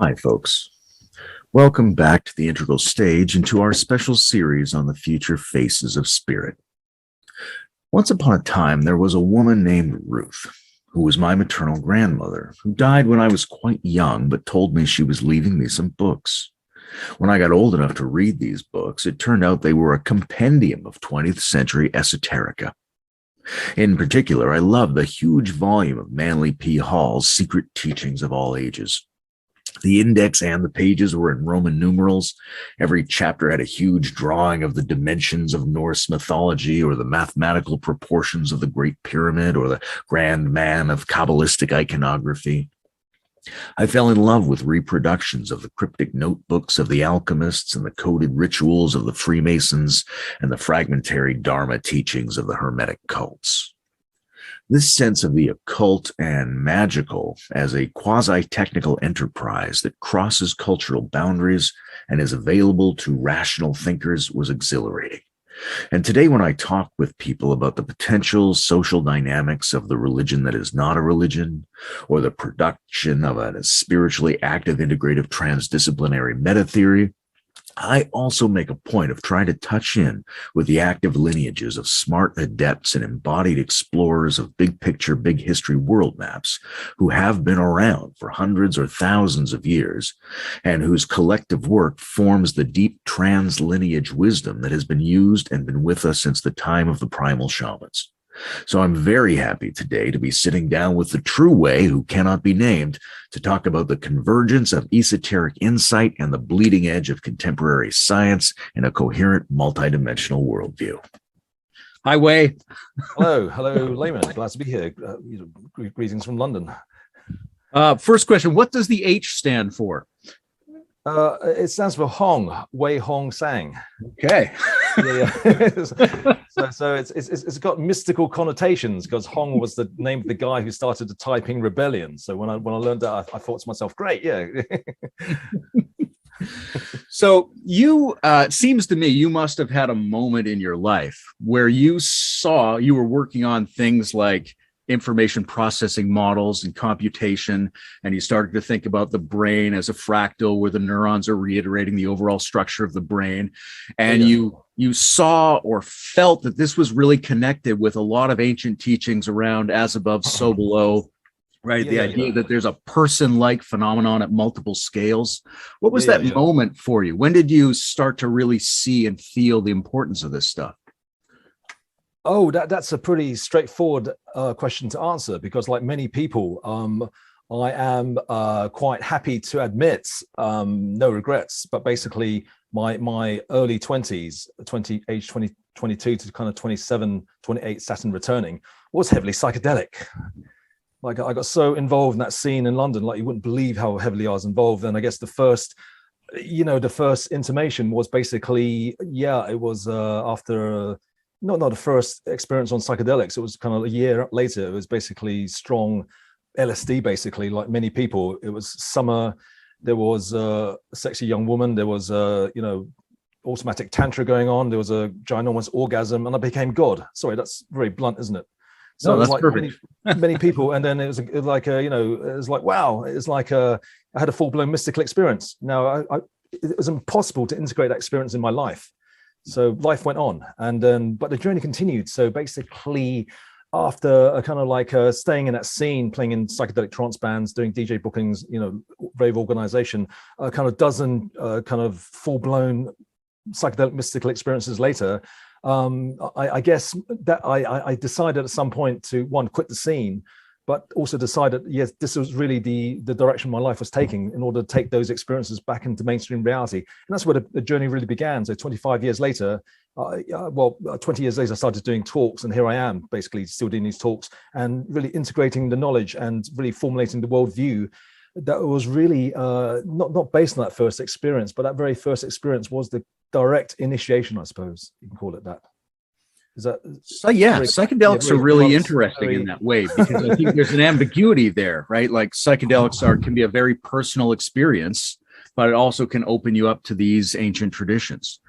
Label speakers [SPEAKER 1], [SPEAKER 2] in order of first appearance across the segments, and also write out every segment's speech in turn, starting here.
[SPEAKER 1] Hi, folks. Welcome back to the Integral Stage and to our special series on the future faces of spirit. Once upon a time, there was a woman named Ruth, who was my maternal grandmother, who died when I was quite young, but told me she was leaving me some books. When I got old enough to read these books, it turned out they were a compendium of 20th century esoterica. In particular, I loved the huge volume of Manly P. Hall's Secret Teachings of All Ages. The index and the pages were in Roman numerals. Every chapter had a huge drawing of the dimensions of Norse mythology, or the mathematical proportions of the Great Pyramid, or the grand man of Kabbalistic iconography. I fell in love with reproductions of the cryptic notebooks of the alchemists and the coded rituals of the Freemasons and the fragmentary Dharma teachings of the Hermetic cults. This sense of the occult and magical as a quasi-technical enterprise that crosses cultural boundaries and is available to rational thinkers was exhilarating. And today, when I talk with people about the potential social dynamics of the religion that is not a religion, or the production of a spiritually active, integrative, transdisciplinary meta-theory, I also make a point of trying to touch in with the active lineages of smart adepts and embodied explorers of big picture, big history world maps who have been around for hundreds or thousands of years and whose collective work forms the deep trans-lineage wisdom that has been used and been with us since the time of the primal shamans. So I'm very happy today to be sitting down with the true Wai, who cannot be named, to talk about the convergence of esoteric insight and the bleeding edge of contemporary science in a coherent, multidimensional worldview.
[SPEAKER 2] Hi, Wai.
[SPEAKER 3] Hello, Layman. Glad to be here. Greetings from London.
[SPEAKER 2] First question, what does the H stand for?
[SPEAKER 3] It stands for Hong, Wai H Tsang.
[SPEAKER 2] Okay.
[SPEAKER 3] Yeah. so it's got mystical connotations because Hong was the name of the guy who started the Taiping Rebellion. So when I learned that, I thought to myself, great, yeah.
[SPEAKER 2] So you, it seems to me, you must have had a moment in your life where you were working on things like information processing models and computation, and you started to think about the brain as a fractal where the neurons are reiterating the overall structure of the brain, and you saw or felt that this was really connected with a lot of ancient teachings around as above, so below, right? The idea that there's a person-like phenomenon at multiple scales. What was that moment for you? When did you start to really see and feel the importance of this stuff?
[SPEAKER 3] Oh, that's a pretty straightforward question to answer, because like many people, I am quite happy to admit, no regrets, but basically my early 20s, age 22 to kind of 27, 28, Saturn returning, was heavily psychedelic. Like I got so involved in that scene in London, like you wouldn't believe how heavily I was involved. And I guess the first intimation was basically, it was after not the first experience on psychedelics. It was kind of a year later. It was basically strong LSD, basically, like many people. It was summer. There was a sexy young woman. There was automatic tantra going on. There was a ginormous orgasm, and I became God. Sorry, that's very blunt, isn't it?
[SPEAKER 2] So that's like perfect.
[SPEAKER 3] Many people, and then it was like it was like, wow, it's like I had a full-blown mystical experience. Now, it was impossible to integrate that experience in my life. So life went on, and but the journey continued. So basically, after a kind of like staying in that scene, playing in psychedelic trance bands, doing DJ bookings, rave organization, a kind of dozen kind of full-blown psychedelic mystical experiences later, I guess that I decided at some point to, one, quit the scene, but also decided, yes, this was really the direction my life was taking in order to take those experiences back into mainstream reality. And that's where the journey really began. So 25 years later, 20 years later, I started doing talks, and here I am basically still doing these talks and really integrating the knowledge and really formulating the worldview that was really not based on that first experience, but that very first experience was the direct initiation, I suppose you can call it that. Is that so?
[SPEAKER 2] Yeah, psychedelics are really interesting in that way, because I think there's an ambiguity there, right? Like psychedelics can be a very personal experience, but it also can open you up to these ancient traditions,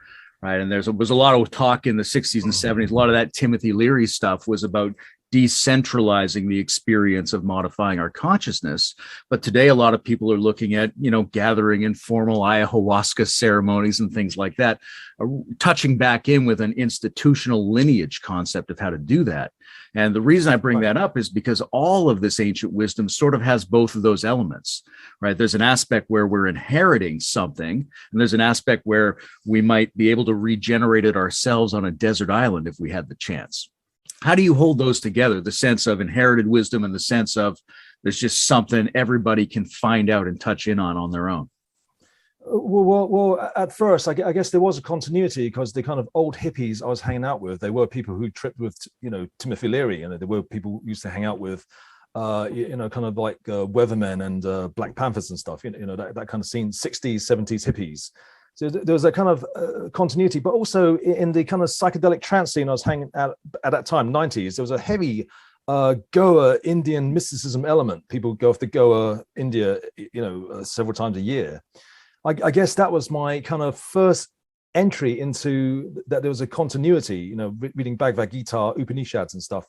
[SPEAKER 2] right? And was a lot of talk in the 60s and 70s. A lot of that Timothy Leary stuff was about decentralizing the experience of modifying our consciousness. But today, a lot of people are looking at, gathering informal ayahuasca ceremonies and things like that, touching back in with an institutional lineage concept of how to do that. And the reason I bring that up is because all of this ancient wisdom sort of has both of those elements, right? There's an aspect where we're inheriting something, and there's an aspect where we might be able to regenerate it ourselves on a desert island if we had the chance. How do you hold those together, the sense of inherited wisdom and the sense of there's just something everybody can find out and touch in on their own?
[SPEAKER 3] Well, at first, I guess there was a continuity, because the kind of old hippies I was hanging out with, they were people who tripped with, Timothy Leary, and there were people who used to hang out with, kind of like Weathermen and Black Panthers and stuff, that kind of scene, 60s, 70s hippies. So there was a kind of continuity, but also in the kind of psychedelic trance scene I was hanging out at that time, 90s, there was a heavy Goa Indian mysticism element. People go off to Goa, India, several times a year. I guess that was my kind of first entry into that. There was a continuity, reading Bhagavad Gita, Upanishads and stuff.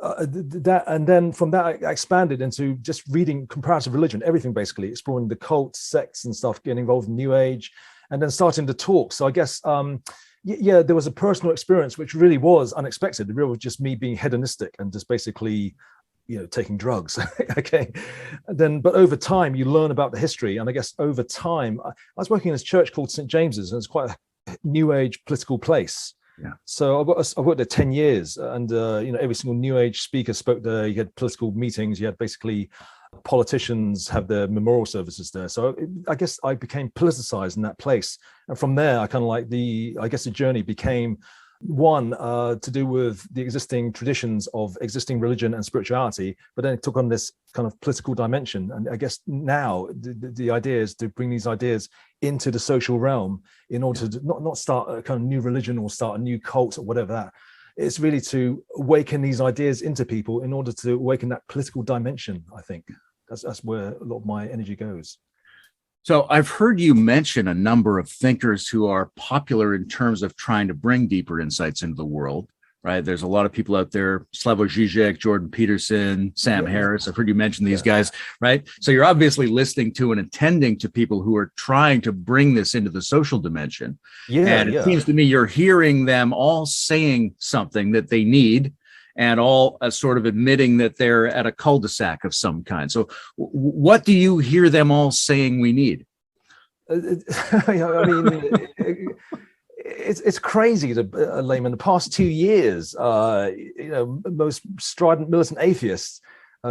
[SPEAKER 3] And then from that, I expanded into just reading comparative religion, everything basically, exploring the cults, sects and stuff, getting involved in New Age, and then starting to talk. So I guess, there was a personal experience which really was unexpected. The real was just me being hedonistic and just basically taking drugs. Okay. And then, but over time you learn about the history. And I guess over time, I was working in this church called St. James's, and it's quite a New Age political place.
[SPEAKER 2] Yeah.
[SPEAKER 3] So I worked there 10 years, and every single New Age speaker spoke there. You had political meetings. You had basically politicians have their memorial services there. So I guess I became politicized in that place. And from there, I kind of like the journey became one to do with the existing traditions of existing religion and spirituality, but then it took on this kind of political dimension. And I guess now the idea is to bring these ideas into the social realm in order to not start a kind of new religion or start a new cult or whatever that. It's really to awaken these ideas into people in order to awaken that political dimension. I think that's where a lot of my energy goes.
[SPEAKER 2] So I've heard you mention a number of thinkers who are popular in terms of trying to bring deeper insights into the world, right? There's a lot of people out there, Slavoj Žižek, Jordan Peterson, Sam Harris. I've heard you mention these guys, right? So you're obviously listening to and attending to people who are trying to bring this into the social dimension. And it seems to me you're hearing them all saying something that they need, and all sort of admitting that they're at a cul-de-sac of some kind. So what do you hear them all saying we need?
[SPEAKER 3] I mean, it's crazy to Layman. The past 2 years, most strident militant atheists,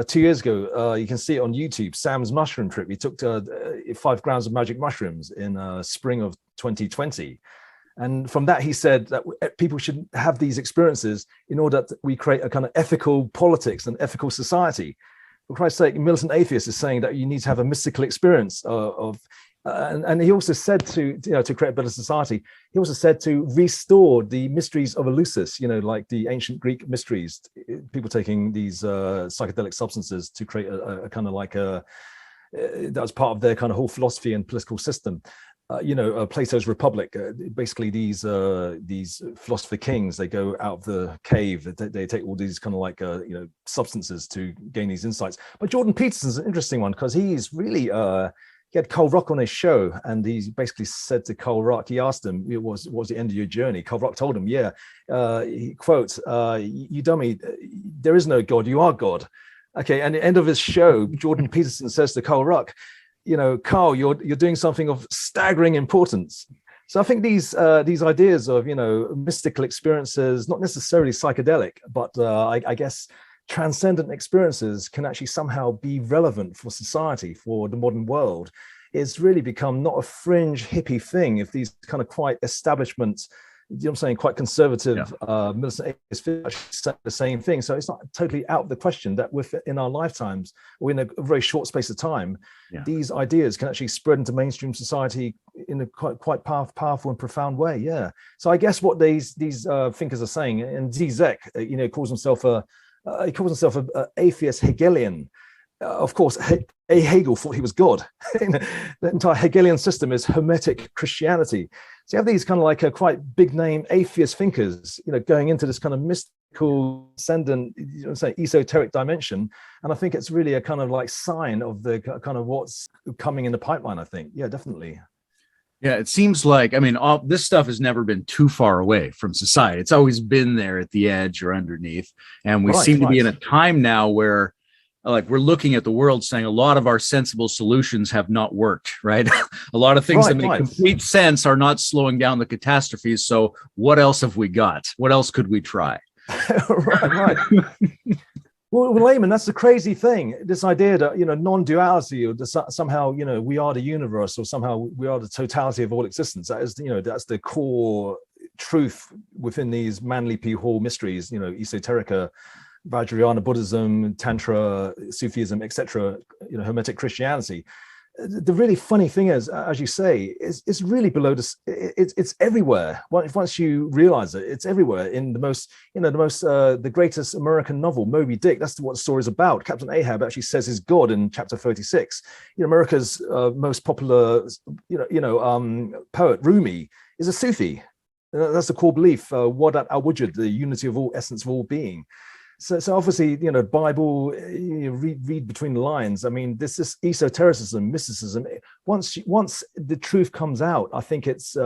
[SPEAKER 3] 2 years ago, you can see it on YouTube, Sam's mushroom trip. He took 5 grams of magic mushrooms in spring of 2020. And from that, he said that people should have these experiences in order that we create a kind of ethical politics and ethical society. For Christ's sake, militant atheist is saying that you need to have a mystical experience and he also said to create a better society. He also said to restore the mysteries of Eleusis, like the ancient Greek mysteries, people taking these psychedelic substances to create a kind of like that was part of their kind of whole philosophy and political system. Plato's Republic, basically these philosopher kings, they go out of the cave, they take all these kind of like substances to gain these insights. But Jordan Peterson's an interesting one, because he's really he had Cole Rock on his show, and he basically said to Cole Rock, he asked him, what was the end of your journey? Cole Rock told him, he quotes, you dummy, there is no God, you are God. Okay, and at the end of his show, Jordan Peterson says to Cole Rock, Carl, you're doing something of staggering importance. So I think these ideas of mystical experiences, not necessarily psychedelic, but I guess transcendent experiences can actually somehow be relevant for society, for the modern world. It's really become not a fringe hippie thing. If these kind of quite establishments, quite conservative militant atheists say the same thing. So it's not totally out of the question that within our lifetimes, or in a very short space of time, these ideas can actually spread into mainstream society in a quite powerful and profound way. Yeah. So I guess what these thinkers are saying, and Zizek, calls himself a atheist Hegelian. Of course, Hegel thought he was God. The entire Hegelian system is Hermetic Christianity. So you have these kind of like quite big name atheist thinkers, going into this kind of mystical ascendant, say esoteric dimension. And I think it's really a kind of like sign of the kind of what's coming in the pipeline, I think. Yeah, definitely.
[SPEAKER 2] Yeah, it seems like, I mean, all this stuff has never been too far away from society. It's always been there at the edge or underneath. And we seem to be in a time now where, like, we're looking at the world saying a lot of our sensible solutions have not worked, right? A lot of things that make complete sense are not slowing down the catastrophes. So what else have we got? What else could we try?
[SPEAKER 3] Right. Well, Layman, that's the crazy thing. This idea that, non-duality, or somehow, we are the universe, or somehow we are the totality of all existence. That is, that's the core truth within these Manly P. Hall mysteries, esoterica, Vajrayana Buddhism, Tantra, Sufism, etc., Hermetic Christianity. The really funny thing is, as you say, it's really below this. It's everywhere. Once you realize it, it's everywhere. In the greatest American novel, Moby Dick. That's what the story is about. Captain Ahab actually says he's God in chapter 36. America's most popular, poet, Rumi, is a Sufi. That's the core belief. Wadat al-Wujud, the unity of all essence of all being. So obviously, Bible, read between the lines. I mean, this is esotericism, mysticism. Once the truth comes out, I think it's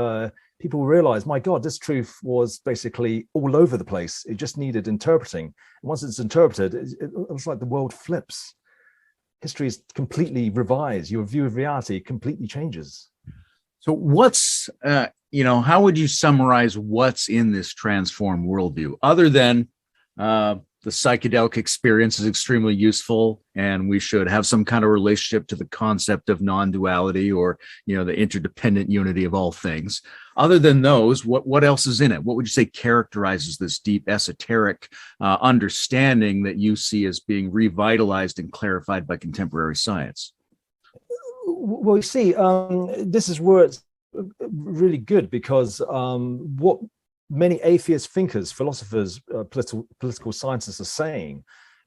[SPEAKER 3] people realize, my God, this truth was basically all over the place. It just needed interpreting. And once it's interpreted, it's like the world flips. History is completely revised. Your view of reality completely changes.
[SPEAKER 2] So what's, how would you summarize what's in this transformed worldview, other than the psychedelic experience is extremely useful, and we should have some kind of relationship to the concept of non-duality, or, the interdependent unity of all things. Other than those, what else is in it? What would you say characterizes this deep esoteric understanding that you see as being revitalized and clarified by contemporary science?
[SPEAKER 3] Well, you see, this is where it's really good, because what many atheist thinkers, philosophers, political scientists are saying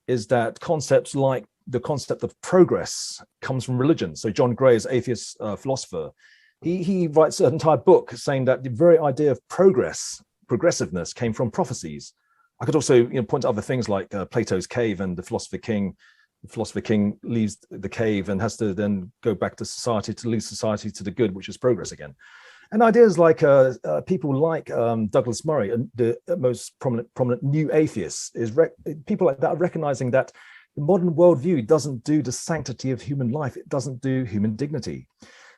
[SPEAKER 3] is that concepts like the concept of progress comes from religion. So John Gray is an atheist philosopher. He writes an entire book saying that the very idea of progressiveness came from prophecies. I could also point to other things like Plato's cave and the philosopher king. The philosopher king leaves the cave and has to then go back to society, to lead society to the good, which is progress again. And ideas like people like Douglas Murray, the most prominent new atheists, people like that are recognizing that the modern worldview doesn't do the sanctity of human life. It doesn't do human dignity.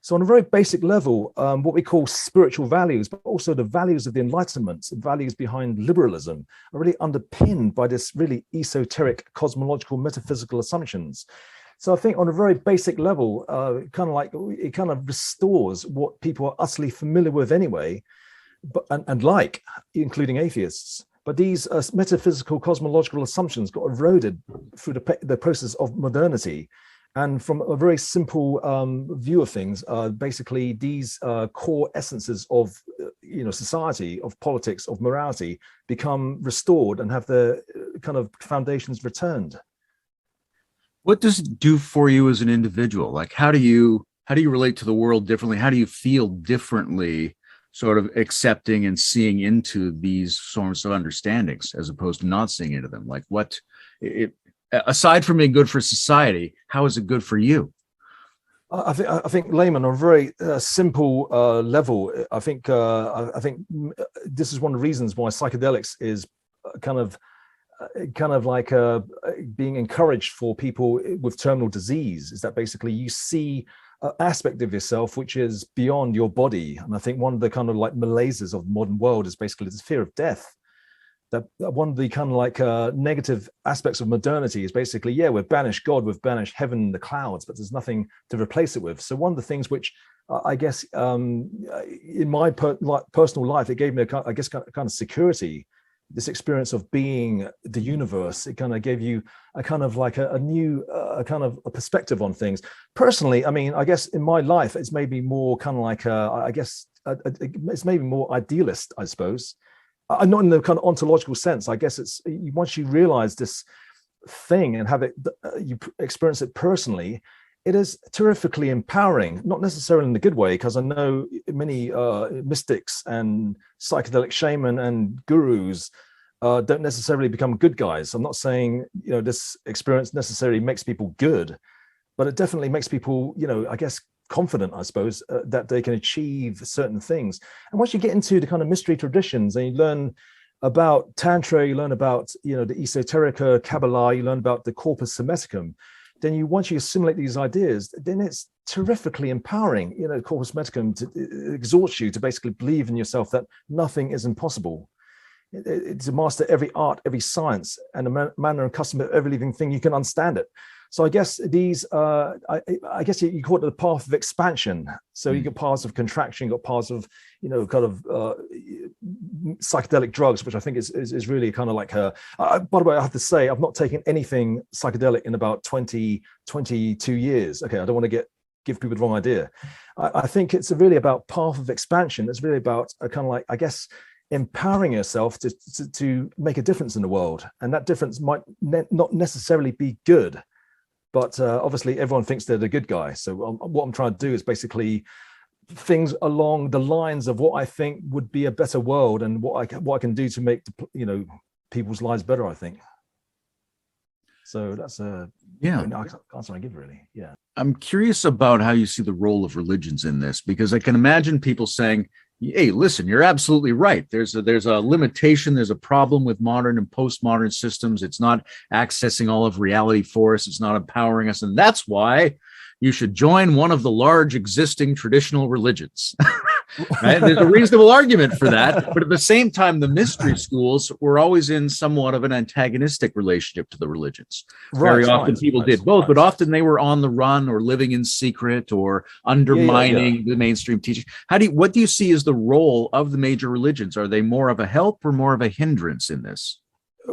[SPEAKER 3] So on a very basic level, what we call spiritual values, but also the values of the Enlightenment, the values behind liberalism, are really underpinned by this really esoteric cosmological metaphysical assumptions. So I think on a very basic level, it kind of restores what people are utterly familiar with anyway, and including atheists. But these metaphysical cosmological assumptions got eroded through the process of modernity. And from a very simple view of things, basically these core essences of society, of politics, of morality become restored and have the kind of foundations returned.
[SPEAKER 2] What does it do for you as an individual? Like, how do you relate to the world differently? How do you feel differently, sort of accepting and seeing into these sorts of understandings as opposed to not seeing into them? Like, aside from being good for society, how is it good for you?
[SPEAKER 3] I think Layman, on a very simple level, I think this is one of the reasons why psychedelics is kind of like being encouraged for people with terminal disease, is that basically you see an aspect of yourself which is beyond your body. And I think one of the kind of like malaises of the modern world is basically this fear of death. That one of the kind of like negative aspects of modernity is basically, we've banished God, we've banished heaven in the clouds, but there's nothing to replace it with. So one of the things which I guess in my personal life, it gave me kind of security. This experience of being the universe, it kind of gave you a kind of like a new kind of a perspective on things. Personally, I mean, I guess in my life, it's maybe more kind of like, it's maybe more idealist, I suppose. Not in the kind of ontological sense. I guess it's once you realize this thing and have it, you experience it personally, it is terrifically empowering, not necessarily in the good way, because I know many mystics and psychedelic shaman and gurus don't necessarily become good guys. I'm not saying, this experience necessarily makes people good, but it definitely makes people, I guess, confident, I suppose, that they can achieve certain things. And once you get into the kind of mystery traditions and you learn about Tantra, you learn about, the Esoterica, Kabbalah, you learn about the Corpus Hermeticum, then once you assimilate these ideas, then it's terrifically empowering. Corpus Hermeticum exhorts you to basically believe in yourself that nothing is impossible. It's to master every art, every science, and a manner and custom of every living thing. You can understand it. So I guess these, I guess you call it the path of expansion. So you got paths of contraction, you got paths of, kind of psychedelic drugs, which I think is really kind of like by the way, I have to say, I've not taken anything psychedelic in about 22 years. Okay, I don't want to give people the wrong idea. I think it's really about path of expansion. It's really about a kind of like, I guess, empowering yourself to make a difference in the world. And that difference might not necessarily be good. But obviously, everyone thinks they're the good guy. So what I'm trying to do is basically things along the lines of what I think would be a better world and what I can do to make people's lives better, I think. So that's answer I give, really. Yeah.
[SPEAKER 2] I'm curious about how you see the role of religions in this, because I can imagine people saying, hey, listen, you're absolutely right. There's a limitation. There's a problem with modern and postmodern systems. It's not accessing all of reality for us. It's not empowering us. And that's why you should join one of the large existing traditional religions. Right? There's a reasonable argument for that. But at the same time, the mystery schools were always in somewhat of an antagonistic relationship to the religions. Very often people did both, but often they were on the run or living in secret or undermining the mainstream teaching. What do you see as the role of the major religions? Are they more of a help or more of a hindrance in this?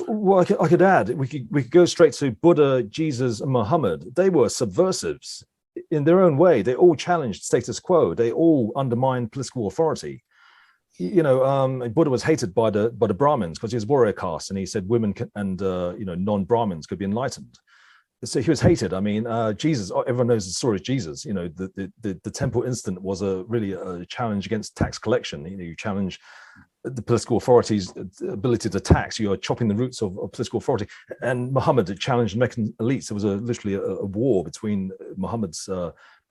[SPEAKER 3] Well, I could add, we could go straight to Buddha, Jesus, and Muhammad. They were subversives. In their own way, they all challenged status quo. They all undermined political authority. Buddha was hated by the Brahmins because he was warrior caste, and he said women and non-Brahmins could be enlightened. So he was hated. I mean, Jesus. Everyone knows the story of Jesus. The temple incident was really a challenge against tax collection. You challenge the political authorities' ability to tax. You are chopping the roots of political authority. And Muhammad challenged Meccan elites. There was literally a war between Muhammad's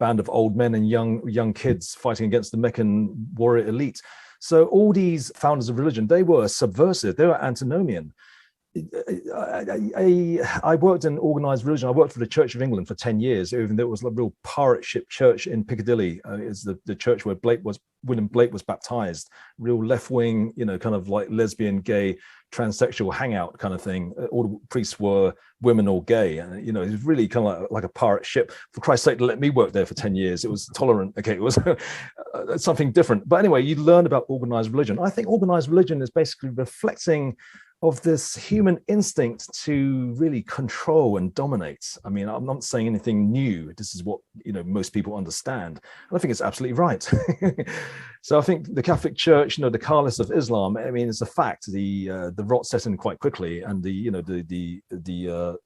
[SPEAKER 3] band of old men and young kids fighting against the Meccan warrior elite. So all these founders of religion, they were subversive. They were antinomian. I worked in organized religion. I worked for the Church of England for 10 years, even though it was a real pirate ship church in Piccadilly. It's the church where William Blake was baptized. Real left-wing, kind of like lesbian, gay, transsexual hangout kind of thing. All the priests were women or gay. And, it was really kind of like a pirate ship. For Christ's sake, let me work there for 10 years. It was tolerant. Okay, it was something different. But anyway, you learn about organized religion. I think organized religion is basically reflecting of this human instinct to really control and dominate. I mean, I'm not saying anything new. This is what most people understand. And I think it's absolutely right. So I think the Catholic Church, the caliphs of Islam, I mean, it's a fact. The rot set in quite quickly, and the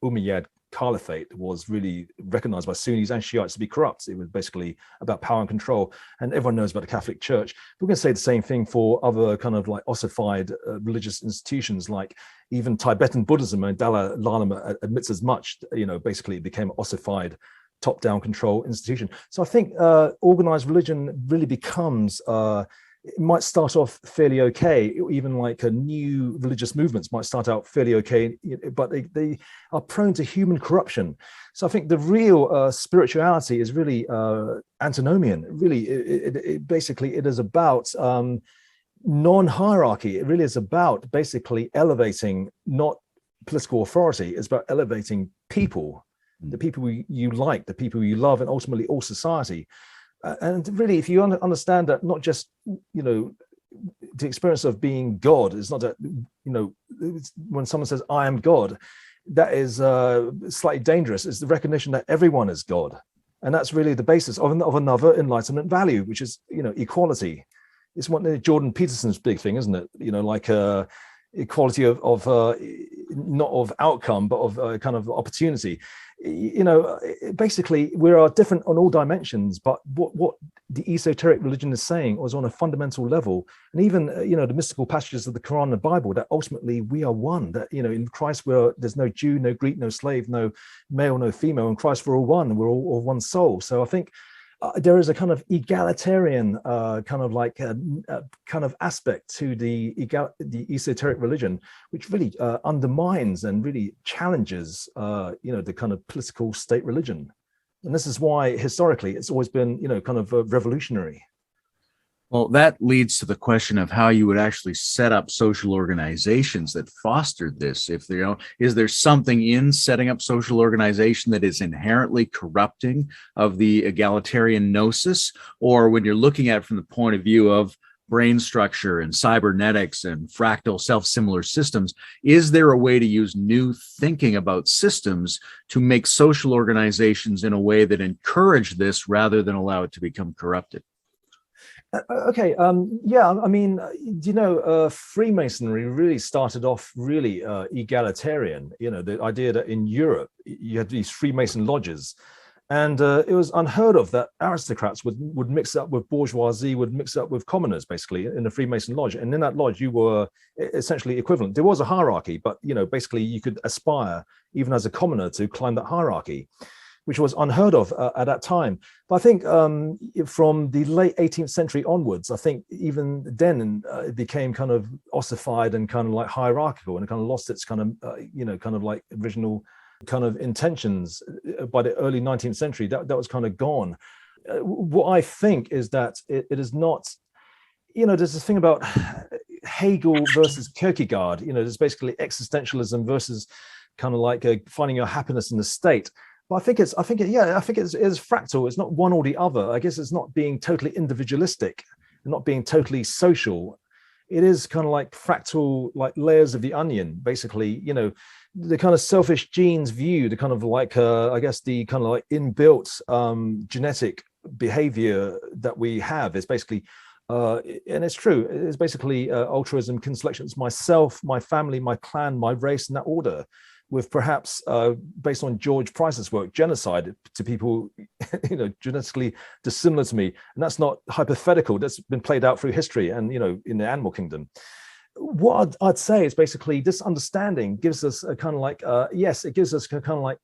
[SPEAKER 3] Umayyad Caliphate was really recognized by Sunnis and Shiites to be corrupt. It was basically about power and control, and everyone knows about the Catholic Church. We're going to say the same thing for other kind of like ossified religious institutions, like even Tibetan Buddhism, and Dalai Lama admits as much. Basically it became an ossified top-down control institution. So I think organized religion really becomes it might start off fairly okay. Even like new religious movements might start out fairly okay, but they are prone to human corruption. So I think the real spirituality is really antinomian. Really, it basically it is about non-hierarchy. It really is about basically elevating not political authority. It's about elevating people, the people you like, the people you love, and ultimately all society. And really, if you understand that, not just, the experience of being God is not that, when someone says, I am God, that is slightly dangerous. It's the recognition that everyone is God. And that's really the basis of another enlightenment value, which is, equality. It's one Jordan Peterson's big thing, isn't it? Like equality of not of outcome, but of kind of opportunity. Basically we are different on all dimensions, but what the esoteric religion is saying was on a fundamental level. And even, the mystical passages of the Quran and the Bible, that ultimately we are one, that, in Christ, there's no Jew, no Greek, no slave, no male, no female. In Christ, we're all one, and we're all one soul. So I think there is a kind of egalitarian kind of aspect to the esoteric religion, which really undermines and really challenges, the kind of political state religion. And this is why historically it's always been, kind of revolutionary.
[SPEAKER 2] Well, that leads to the question of how you would actually set up social organizations that fostered this. If is there something in setting up social organization that is inherently corrupting of the egalitarian gnosis? Or when you're looking at it from the point of view of brain structure and cybernetics and fractal self-similar systems, is there a way to use new thinking about systems to make social organizations in a way that encourage this rather than allow it to become corrupted?
[SPEAKER 3] Okay. Freemasonry really started off really egalitarian. The idea that in Europe you had these Freemason lodges, and it was unheard of that aristocrats would mix up with bourgeoisie, would mix up with commoners, basically, in a Freemason lodge. And in that lodge, you were essentially equivalent. There was a hierarchy, but basically you could aspire, even as a commoner, to climb that hierarchy, which was unheard of at that time. But I think from the late 18th century onwards, I think even then it became kind of ossified and kind of like hierarchical, and it kind of lost its kind of like original kind of intentions. By the early 19th century, that was kind of gone. What I think is that it is not, there's this thing about Hegel versus Kierkegaard. There's basically existentialism versus kind of like finding your happiness in the state. But I think it's fractal. It's not one or the other. I guess it's not being totally individualistic and not being totally social. It is kind of like fractal, like layers of the onion, basically, the kind of selfish genes view, the kind of like, I guess the kind of like inbuilt genetic behavior that we have is basically, and it's true, it's basically altruism, kin selection. It's myself, my family, my clan, my race, in that order, with perhaps, based on George Price's work, genocide to people, genetically dissimilar to me. And that's not hypothetical. That's been played out through history and, in the animal kingdom. What I'd say is basically this understanding gives us a kind of like, yes, it gives us kind of like,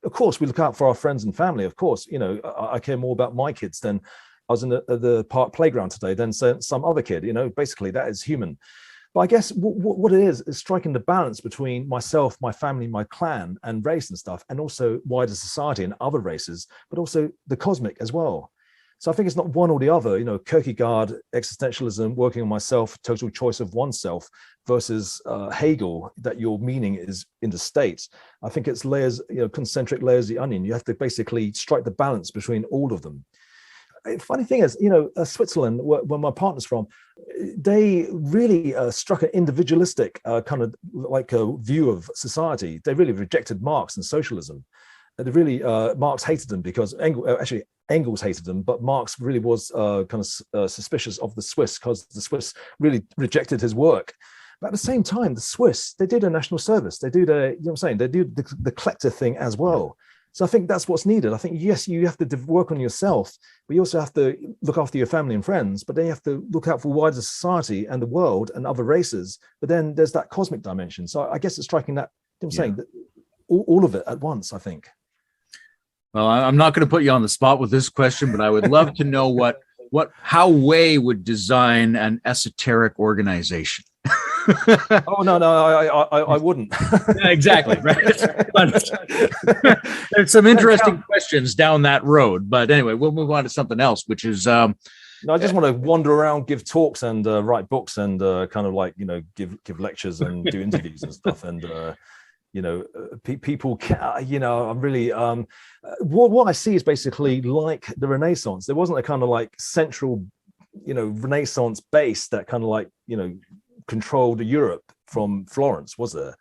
[SPEAKER 3] of course, we look out for our friends and family. Of course, I care more about my kids than I was in the park playground today than some other kid, basically that is human. But I guess what it is striking the balance between myself, my family, my clan, and race and stuff, and also wider society and other races, but also the cosmic as well. So I think it's not one or the other, Kierkegaard, existentialism, working on myself, total choice of oneself, versus Hegel, that your meaning is in the state. I think it's layers, concentric layers of the onion. You have to basically strike the balance between all of them. Funny thing is, Switzerland, where my partner's from, they really struck an individualistic kind of like a view of society. They really rejected Marx and socialism. They really, Marx hated them because Engels hated them, but Marx really was kind of suspicious of the Swiss because the Swiss really rejected his work. But at the same time, the Swiss, they do their national service. They do their, they do the collective thing as well. So I think that's what's needed. I think, yes, you have to work on yourself, but you also have to look after your family and friends, but then you have to look out for wider society and the world and other races. But then there's that cosmic dimension. So I guess it's striking that, saying that all of it at once, I think.
[SPEAKER 2] Well, I'm not going to put you on the spot with this question, but I would love to know how Wai would design an esoteric organization.
[SPEAKER 3] Oh no, I wouldn't.
[SPEAKER 2] Yeah, exactly, right. There's some interesting questions down that road, but anyway, we'll move on to something else, which is
[SPEAKER 3] no, I just want to wander around, give talks, and write books, and kind of like give lectures and do interviews and stuff, and people I'm really what I see is basically like the Renaissance. There wasn't a kind of like central Renaissance base that kind of like controlled Europe from Florence, was there?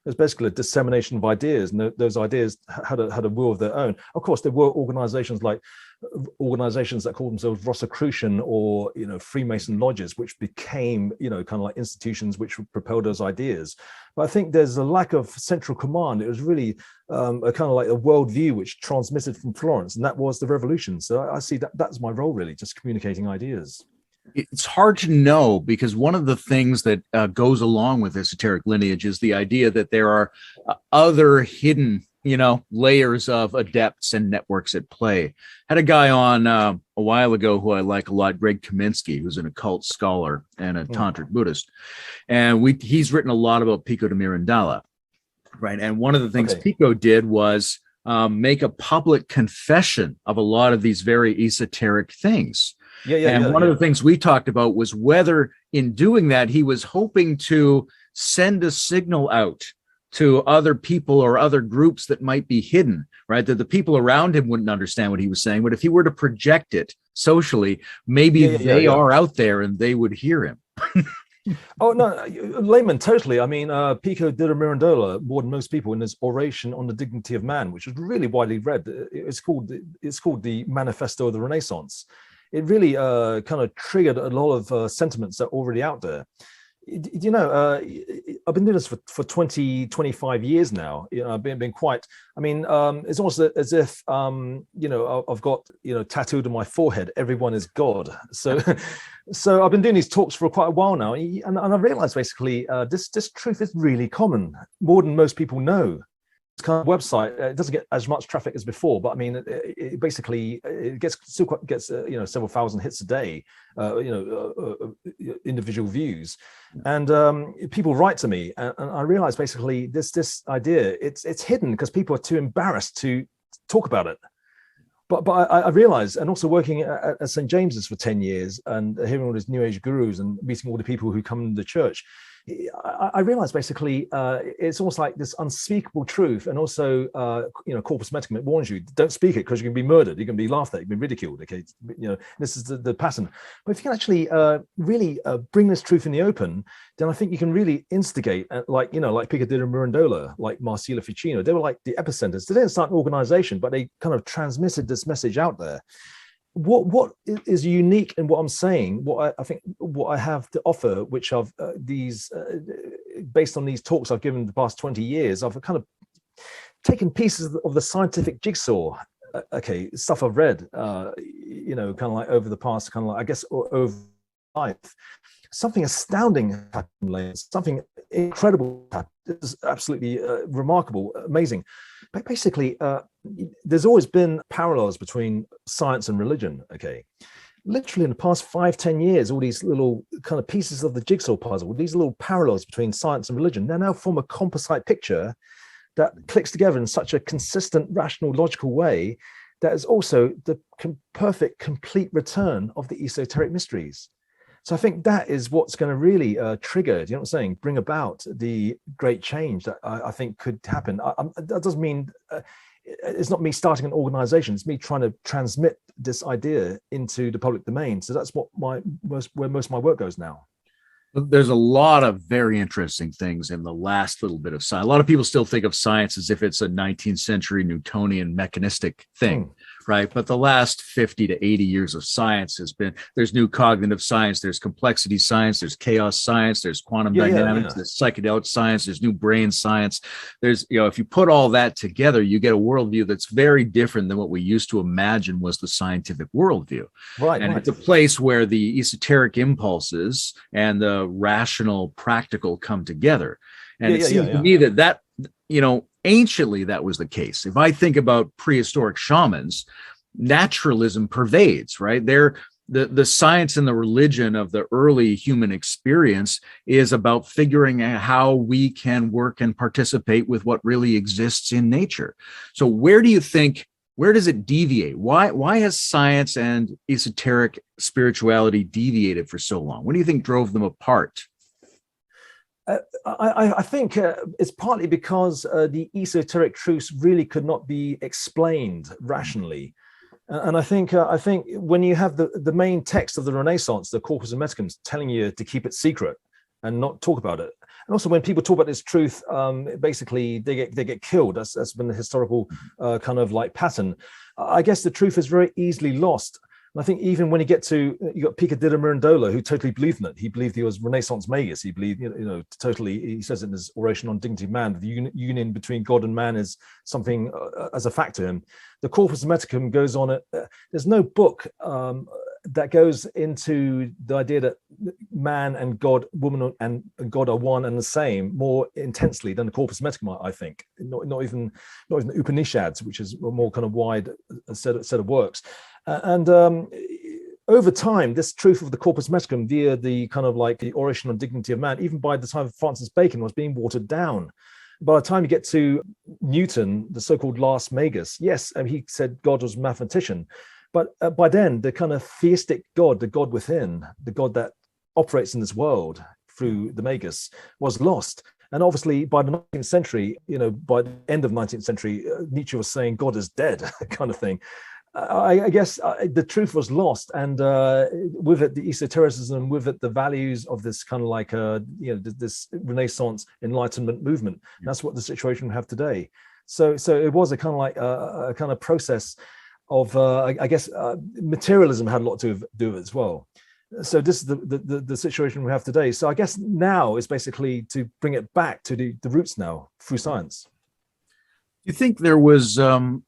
[SPEAKER 3] It was basically a dissemination of ideas, and those ideas had a will of their own. Of course, there were organizations that called themselves Rosicrucian or Freemason lodges, which became kind of like institutions which propelled those ideas. But I think there's a lack of central command. It was really a kind of like a worldview which transmitted from Florence, and that was the revolution. So I see that's my role, really, just communicating ideas.
[SPEAKER 2] It's hard to know, because one of the things that goes along with esoteric lineage is the idea that there are other hidden, layers of adepts and networks at play. Had a guy on a while ago who I like a lot, Greg Kaminsky, who's an occult scholar and a tantric Buddhist, and he's written a lot about Pico de Mirandala, right? And one of the things Pico did was make a public confession of a lot of these very esoteric things. One of the things we talked about was whether in doing that, he was hoping to send a signal out to other people or other groups that might be hidden, right? That the people around him wouldn't understand what he was saying. But if he were to project it socially, maybe they are out there and they would hear him.
[SPEAKER 3] Oh, no, Layman, totally. I mean, Pico de Mirandola, more than most people, in his oration on the dignity of man, which was really widely read. It's called the Manifesto of the Renaissance. It really kind of triggered a lot of sentiments that are already out there. I've been doing this for 25 years now. I've been quite, it's almost as if, I've got, tattooed on my forehead, everyone is God. So, so I've been doing these talks for quite a while now. And I realized basically this truth is really common, more than most people know. Kind of website, it doesn't get as much traffic as before, but it basically still gets several thousand hits a day, individual views, and people write to me, and I realize basically this idea it's hidden because people are too embarrassed to talk about it. But I realized, and also working at St. James's for 10 years and hearing all these New Age gurus and meeting all the people who come into the church, I realized basically it's almost like this unspeakable truth, and also corpus medicum, it warns you, don't speak it because you can be murdered, you can be laughed at, you can be ridiculed. Okay, this is the pattern. But if you can actually really bring this truth in the open, then I think you can really instigate, like Pico de Mirandola, like Marcelo Ficino. They were like the epicenters. They didn't start an organization, but they kind of transmitted this message out there. What is unique in what I'm saying, what I have to offer, which I've based on these talks I've given the past 20 years, I've kind of taken pieces of the scientific jigsaw, stuff I've read, kind of like over the past, kind of like, I guess, over life. Something astounding happened, something incredible happened. It's absolutely remarkable, amazing. But basically, there's always been parallels between science and religion. Okay, literally in the past 5-10 years, all these little kind of pieces of the jigsaw puzzle, these little parallels between science and religion, they now form a composite picture that clicks together in such a consistent, rational, logical way that is also the perfect, complete return of the esoteric mysteries. So I think that is what's going to really trigger, you know what I'm saying, bring about the great change that I think could happen. That doesn't mean, it's not me starting an organization, it's me trying to transmit this idea into the public domain. So that's where most of my work goes now.
[SPEAKER 2] There's a lot of very interesting things in the last little bit of science. A lot of people still think of science as if it's a 19th century Newtonian mechanistic thing, right? But the last 50 to 80 years of science there's new cognitive science, there's complexity science, there's chaos science, there's quantum dynamics, there's psychedelic science, there's new brain science. There's, if you put all that together, you get a worldview that's very different than what we used to imagine was the scientific worldview. Right. And it's a place where the esoteric impulses and the rational practical come together. And it seems to me that anciently that was the case. If I think about prehistoric shamans, naturalism pervades, right? The science and the religion of the early human experience is about figuring out how we can work and participate with what really exists in nature. So where does it deviate? Why has science and esoteric spirituality deviated for so long? What do you think drove them apart?
[SPEAKER 3] I think it's partly because the esoteric truths really could not be explained rationally. And I think when you have the main text of the Renaissance, the Corpus Hermeticum, telling you to keep it secret, and not talk about it. And also, when people talk about this truth, basically they get killed. That's been the historical kind of like pattern. I guess the truth is very easily lost. And I think even when you get to, you got Pico della Mirandola, who totally believed in it. He believed he was Renaissance Magus. He believed, totally, he says it in his Oration on Dignity of Man, the union between God and man is something as a fact to him. The Corpus Hermeticum goes on it. There's no book that goes into the idea that man and God, woman and God are one and the same more intensely than the Corpus Hermeticum, I think. Not even the Upanishads, which is a more kind of wide set of works. Over time, this truth of the Corpus Hermeticum via the kind of like the Oration on Dignity of Man, even by the time of Francis Bacon, was being watered down. By the time you get to Newton, the so-called last Magus, yes, he said God was a mathematician. But by then, the kind of theistic God, the God within, the God that operates in this world through the Magus, was lost. And obviously, by the 19th century, by the end of 19th century, Nietzsche was saying God is dead, kind of thing. I guess the truth was lost, and with it, the esotericism, with it, the values of this kind of like, this Renaissance Enlightenment movement. That's what the situation we have today. So it was a kind of like a kind of process of, I guess, materialism had a lot to do with it as well. So this is the situation we have today. So I guess now is basically to bring it back to the roots now through science.
[SPEAKER 2] Do you think there was, an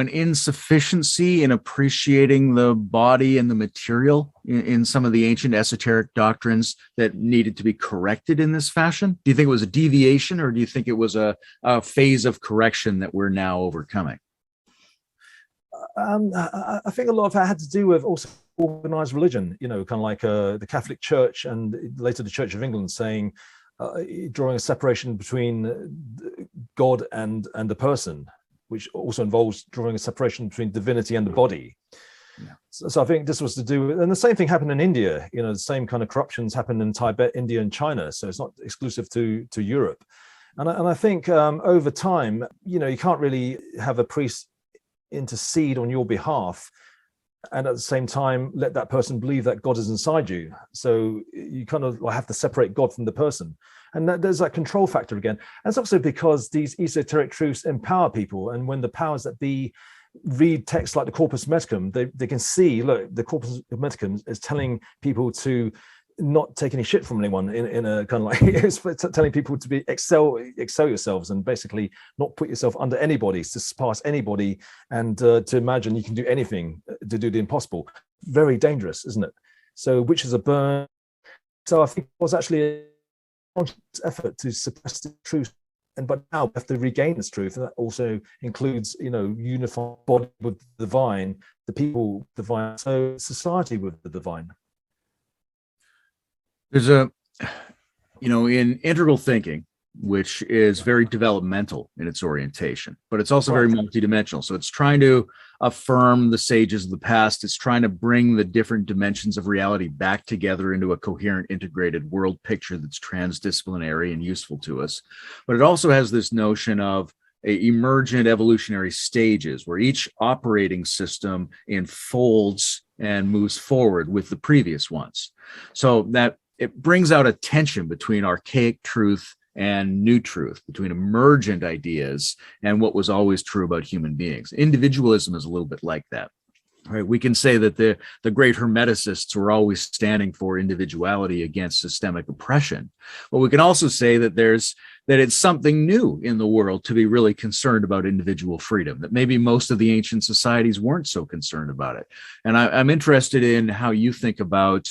[SPEAKER 2] insufficiency in appreciating the body and the material in some of the ancient esoteric doctrines that needed to be corrected in this fashion? Do you think it was a deviation, or do you think it was a phase of correction that we're now overcoming?
[SPEAKER 3] I think a lot of that had to do with also organized religion, kind of like the Catholic Church and later the Church of England saying, drawing a separation between God and the person, which also involves drawing a separation between divinity and the body. Yeah. So I think this was to do with, and the same thing happened in India, the same kind of corruptions happened in Tibet, India, and China. So it's not exclusive to Europe. And I think over time, you can't really have a priest intercede on your behalf and at the same time let that person believe that God is inside you. So you kind of have to separate God from the person, and there's that control factor again. And it's also because these esoteric truths empower people, and when the powers that be read texts like the Corpus Hermeticum, they can see, look, the Corpus Hermeticum is telling people to not take any shit from anyone in a kind of like, it's telling people to be excel yourselves and basically not put yourself under anybody, to surpass anybody, and to imagine you can do anything, to do the impossible. Very dangerous, isn't it? So witches are burned. So I think it was actually a conscious effort to suppress the truth, but now we have to regain this truth, and that also includes unifying body with the divine, the people with the divine, so society with the divine.
[SPEAKER 2] There's in integral thinking, which is very developmental in its orientation, but it's also very multidimensional. So it's trying to affirm the sages of the past. It's trying to bring the different dimensions of reality back together into a coherent, integrated world picture that's transdisciplinary and useful to us. But it also has this notion of emergent evolutionary stages where each operating system enfolds and moves forward with the previous ones. So that it brings out a tension between archaic truth and new truth, between emergent ideas and what was always true about human beings. Individualism is a little bit like that. Right? We can say that the great Hermeticists were always standing for individuality against systemic oppression. But we can also say that it's something new in the world to be really concerned about individual freedom, that maybe most of the ancient societies weren't so concerned about it. And I'm interested in how you think about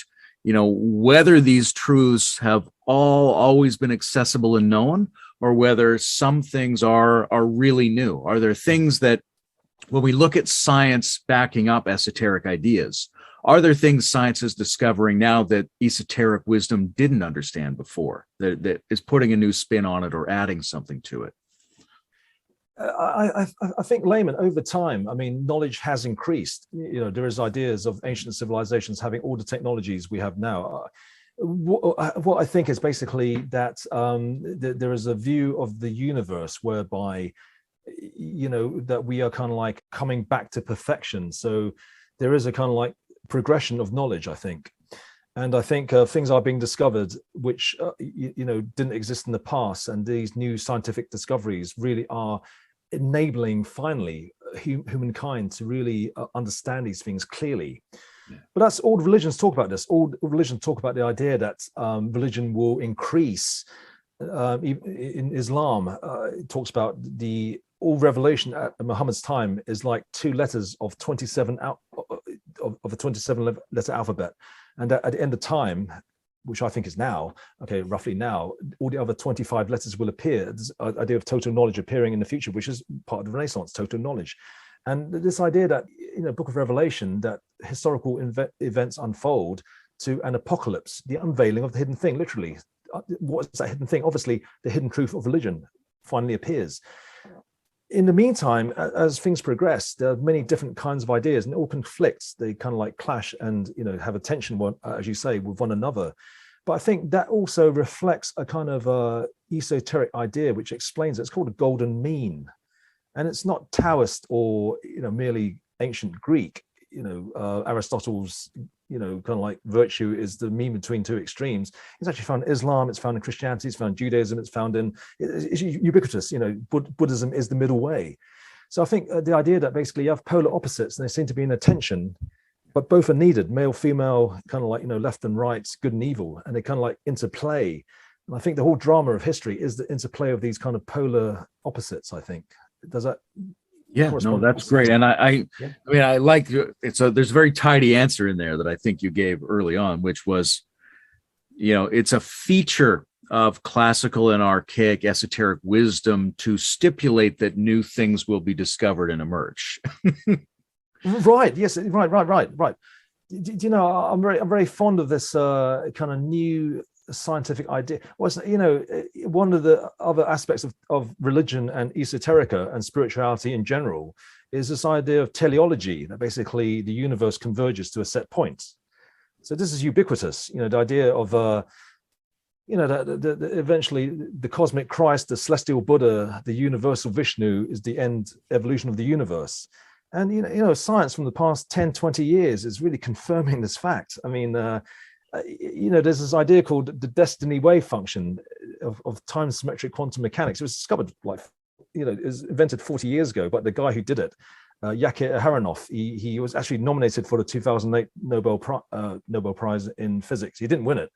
[SPEAKER 2] whether these truths have always been accessible and known, or whether some things are really new. Are there things that, when we look at science backing up esoteric ideas, are there things science is discovering now that esoteric wisdom didn't understand before, that is putting a new spin on it or adding something to it?
[SPEAKER 3] I think, Layman, over time, knowledge has increased. There is ideas of ancient civilizations having all the technologies we have now. What I think is basically that there is a view of the universe whereby, that we are kind of like coming back to perfection. So there is a kind of like progression of knowledge, I think. And I think things are being discovered which didn't exist in the past, and these new scientific discoveries really are enabling finally humankind to really understand these things clearly. Yeah. But that's all religions talk about this. All religions talk about the idea that religion will increase. In Islam, it talks about all revelation at Muhammad's time is like 2 letters of 27 of a 27 letter alphabet. And at the end of time, which I think is now, roughly now, all the other 25 letters will appear. This idea of total knowledge appearing in the future, which is part of the Renaissance, total knowledge. And this idea that, Book of Revelation, that historical events unfold to an apocalypse, the unveiling of the hidden thing, literally. What is that hidden thing? Obviously, the hidden truth of religion finally appears. In the meantime, as things progress, there are many different kinds of ideas, and it all conflicts. They kind of like clash and have a tension, as you say, with one another. But I think that also reflects a kind of esoteric idea which explains it. It's called a golden mean, and it's not Taoist or merely ancient Greek. Aristotle's kind of like virtue is the mean between 2 extremes. It's actually found in Islam, it's found in Christianity, it's found in Judaism, it's ubiquitous. Buddhism is the middle way. So I think the idea that basically you have polar opposites and they seem to be in a tension, but both are needed, male, female, kind of like, left and right, good and evil, and they kind of like interplay. And I think the whole drama of history is the interplay of these kind of polar opposites, I think. Does that?
[SPEAKER 2] Yeah, no, that's great. And I mean, I like it. So there's a very tidy answer in there that I think you gave early on, which was, it's a feature of classical and archaic esoteric wisdom to stipulate that new things will be discovered and emerge.
[SPEAKER 3] Right. Yes. Right. I'm very fond of this kind of new scientific idea. One of the other aspects of religion and esoterica and spirituality in general is this idea of teleology, that basically the universe converges to a set point. So this is ubiquitous, the idea of that eventually the cosmic Christ, the celestial Buddha, the universal Vishnu is the end evolution of the universe. And science from the past 10, 20 years is really confirming this fact. I mean, there's this idea called the destiny wave function of time symmetric quantum mechanics. It was discovered it was invented 40 years ago, but the guy who did it, Yakir Aharonov, he was actually nominated for the 2008 Nobel Prize in Physics. He didn't win it,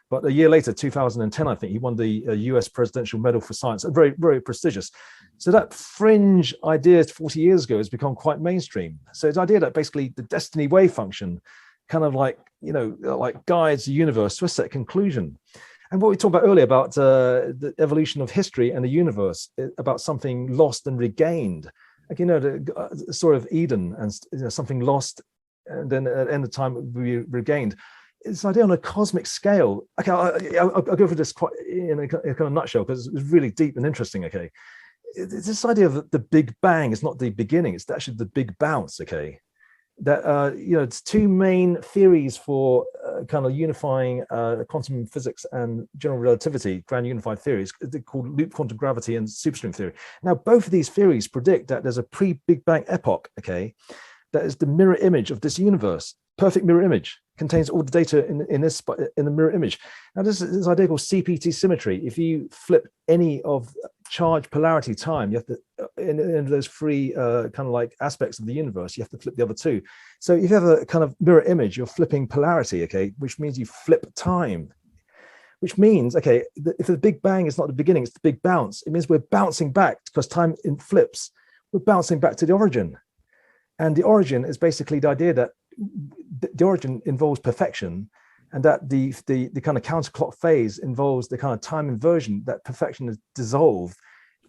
[SPEAKER 3] but a year later, 2010, I think, he won the US Presidential Medal for Science, very, very prestigious. So that fringe idea 40 years ago has become quite mainstream. So it's the idea that basically the destiny wave function kind of like, like guides the universe to a set conclusion. And what we talked about earlier about the evolution of history and the universe, about something lost and regained, like, the story of Eden and something lost and then at the end of time it will be regained. It's an idea on a cosmic scale. Okay, I'll go for this quite in a kind of nutshell because it's really deep and interesting. Okay, it's this idea of the Big Bang is not the beginning; it's actually the Big Bounce. Okay, that it's 2 main theories for kind of unifying quantum physics and general relativity, grand unified theories. They're called loop quantum gravity and superstring theory. Now, both of these theories predict that there's a pre-Big Bang epoch. Okay, that is the mirror image of this universe. Perfect mirror image, contains all the data in the mirror image. Now, this idea called CPT symmetry. If you flip any of charge, polarity, time, you have to in those 3 kind of like aspects of the universe, you have to flip the other 2. So if you have a kind of mirror image, you're flipping polarity, okay, which means you flip time, which means, okay, if the Big Bang is not the beginning, it's the Big Bounce. It means we're bouncing back because time in flips. We're bouncing back to the origin. And the origin is basically the idea that the origin involves perfection, and that the kind of counterclock phase involves the kind of time inversion, that perfection is dissolved.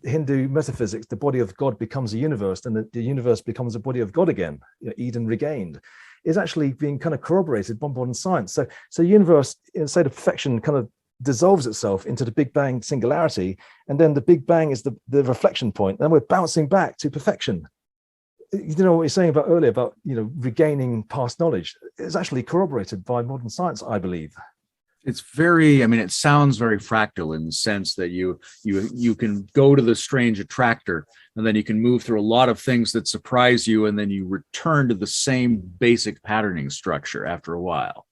[SPEAKER 3] Hindu metaphysics, the body of God becomes a universe, and the universe becomes a body of God again, Eden regained, is actually being kind of corroborated by modern science. So the universe, instead of perfection, kind of dissolves itself into the Big Bang singularity, and then the Big Bang is the reflection point, and we're bouncing back to perfection. What you're saying about earlier about regaining past knowledge is actually corroborated by modern science, I believe.
[SPEAKER 2] It's very, it sounds very fractal in the sense that you can go to the strange attractor, and then you can move through a lot of things that surprise you, and then you return to the same basic patterning structure after a while.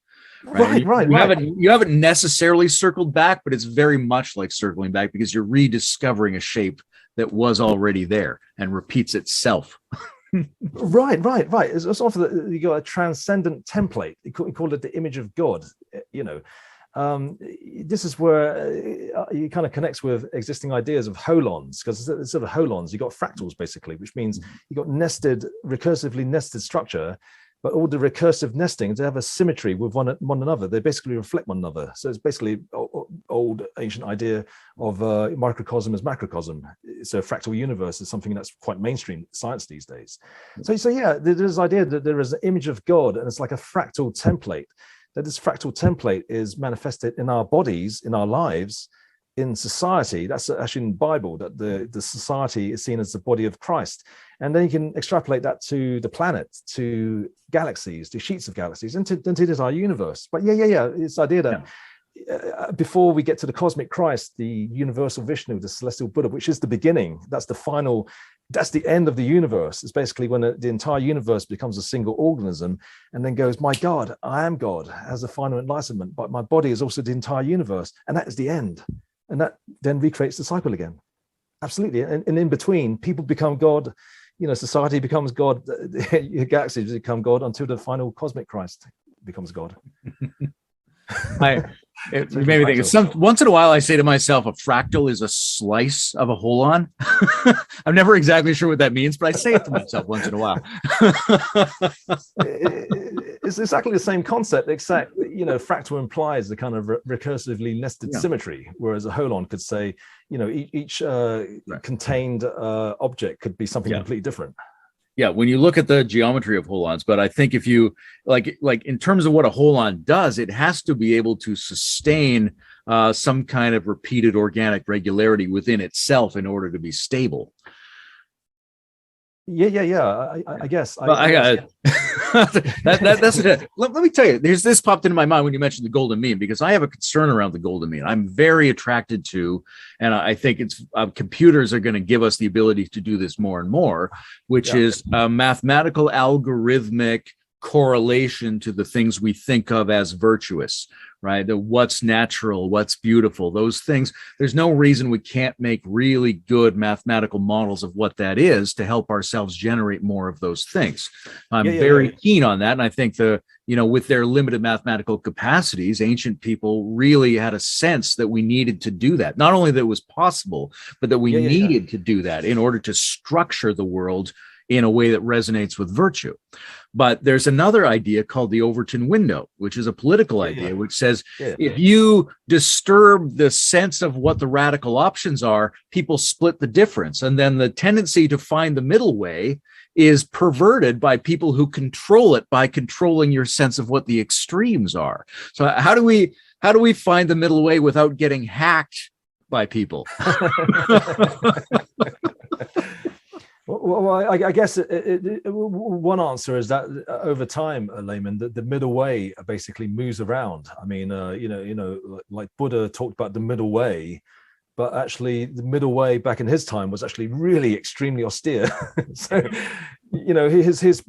[SPEAKER 2] right?
[SPEAKER 3] Right.
[SPEAKER 2] You haven't necessarily circled back, but it's very much like circling back because you're rediscovering a shape that was already there and repeats itself.
[SPEAKER 3] Right. It's often you got a transcendent template. You call it the image of God. You know, this is where you kind of connects with existing ideas of holons, because instead of holons, you got fractals basically, which means you got recursively nested structure, but all the recursive nesting, they have a symmetry with one another. They basically reflect one another. So it's basically old ancient idea of microcosm as macrocosm. So fractal universe is something that's quite mainstream science these days. So yeah, there's this idea that there is an image of God, and it's like a fractal template. That this fractal template is manifested in our bodies, in our lives, in society. That's actually in the Bible, that the society is seen as the body of Christ. And then you can extrapolate that to the planet, to galaxies, to sheets of galaxies, and to our universe. But yeah. It's the idea that before we get to the cosmic Christ, the universal Vishnu, the celestial Buddha, which is the beginning, that's the final, that's the end of the universe. It's basically when the entire universe becomes a single organism and then goes, my God, I am God, has a final enlightenment, but my body is also the entire universe. And that is the end. And that then recreates the cycle again. Absolutely. And in between, people become God, society becomes God, galaxies become God until the final cosmic Christ becomes God.
[SPEAKER 2] It made me think. Once in a while, I say to myself, a fractal is a slice of a holon. I'm never exactly sure what that means, but I say it to myself once in a while.
[SPEAKER 3] It's exactly the same concept, except fractal implies the kind of recursively nested symmetry, whereas a holon could say, each contained object could be something completely different.
[SPEAKER 2] Yeah, when you look at the geometry of holons, but I think if you like in terms of what a holon does, it has to be able to sustain some kind of repeated organic regularity within itself in order to be stable.
[SPEAKER 3] Yeah. I guess.
[SPEAKER 2] That's it. Let me tell you, this popped into my mind when you mentioned the golden mean, because I have a concern around the golden mean. I'm very attracted to, and I think it's computers are going to give us the ability to do this more and more, which is a mathematical algorithmic correlation to the things we think of as virtuous, right? The what's natural, what's beautiful, those things. There's no reason we can't make really good mathematical models of what that is to help ourselves generate more of those things. I'm very keen on that. And I think with their limited mathematical capacities, ancient people really had a sense that we needed to do that. Not only that it was possible, but that we needed to do that in order to structure the world in a way that resonates with virtue. But there's another idea called the Overton window, which is a political idea, which says if you disturb the sense of what the radical options are, people split the difference. And then the tendency to find the middle way is perverted by people who control it by controlling your sense of what the extremes are. So how do we find the middle way without getting hacked by people?
[SPEAKER 3] Well, I guess one answer is that over time, Layman, the middle way basically moves around. I mean, like Buddha talked about the middle way, but actually the middle way back in his time was actually really extremely austere. So, his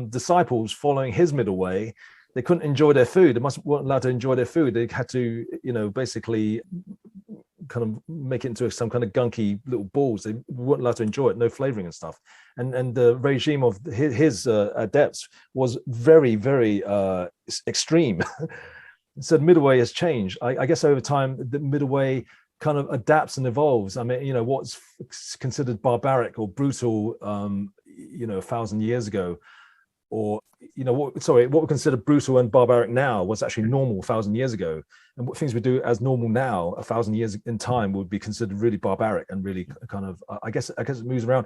[SPEAKER 3] disciples following his middle way, they couldn't enjoy their food. They weren't allowed to enjoy their food. They had to, basically kind of make it into some kind of gunky little balls. They weren't allowed to enjoy it, no flavoring and stuff. And the regime of his adepts was very, very extreme. So the middle way has changed. I guess over time, the middle way kind of adapts and evolves. I mean, what's considered barbaric or brutal, 1,000 years ago, or what we consider brutal and barbaric now was actually normal 1,000 years ago, and what things we do as normal now 1,000 years in time would be considered really barbaric and really kind of I guess it moves around.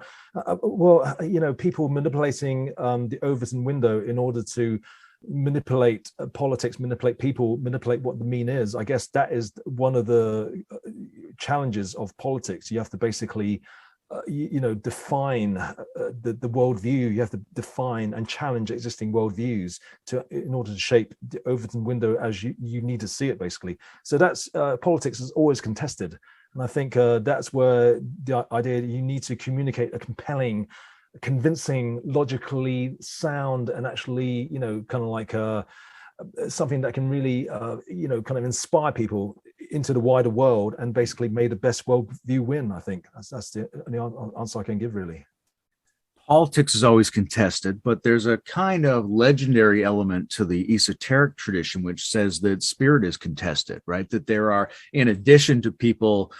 [SPEAKER 3] People manipulating the Overton window in order to manipulate politics, manipulate people, manipulate what the mean is. I guess that is one of the challenges of politics. You have to basically define the worldview. You have to define and challenge existing worldviews in order to shape the Overton window as you need to see it, basically. So that's politics is always contested, and I think that's where the idea that you need to communicate a compelling, convincing, logically sound, and actually kind of like something that can really, kind of inspire people into the wider world, and basically may the best worldview win. I think that's the only answer I can give, really.
[SPEAKER 2] Politics is always contested, but there's a kind of legendary element to the esoteric tradition which says that spirit is contested, right? That there are, in addition to people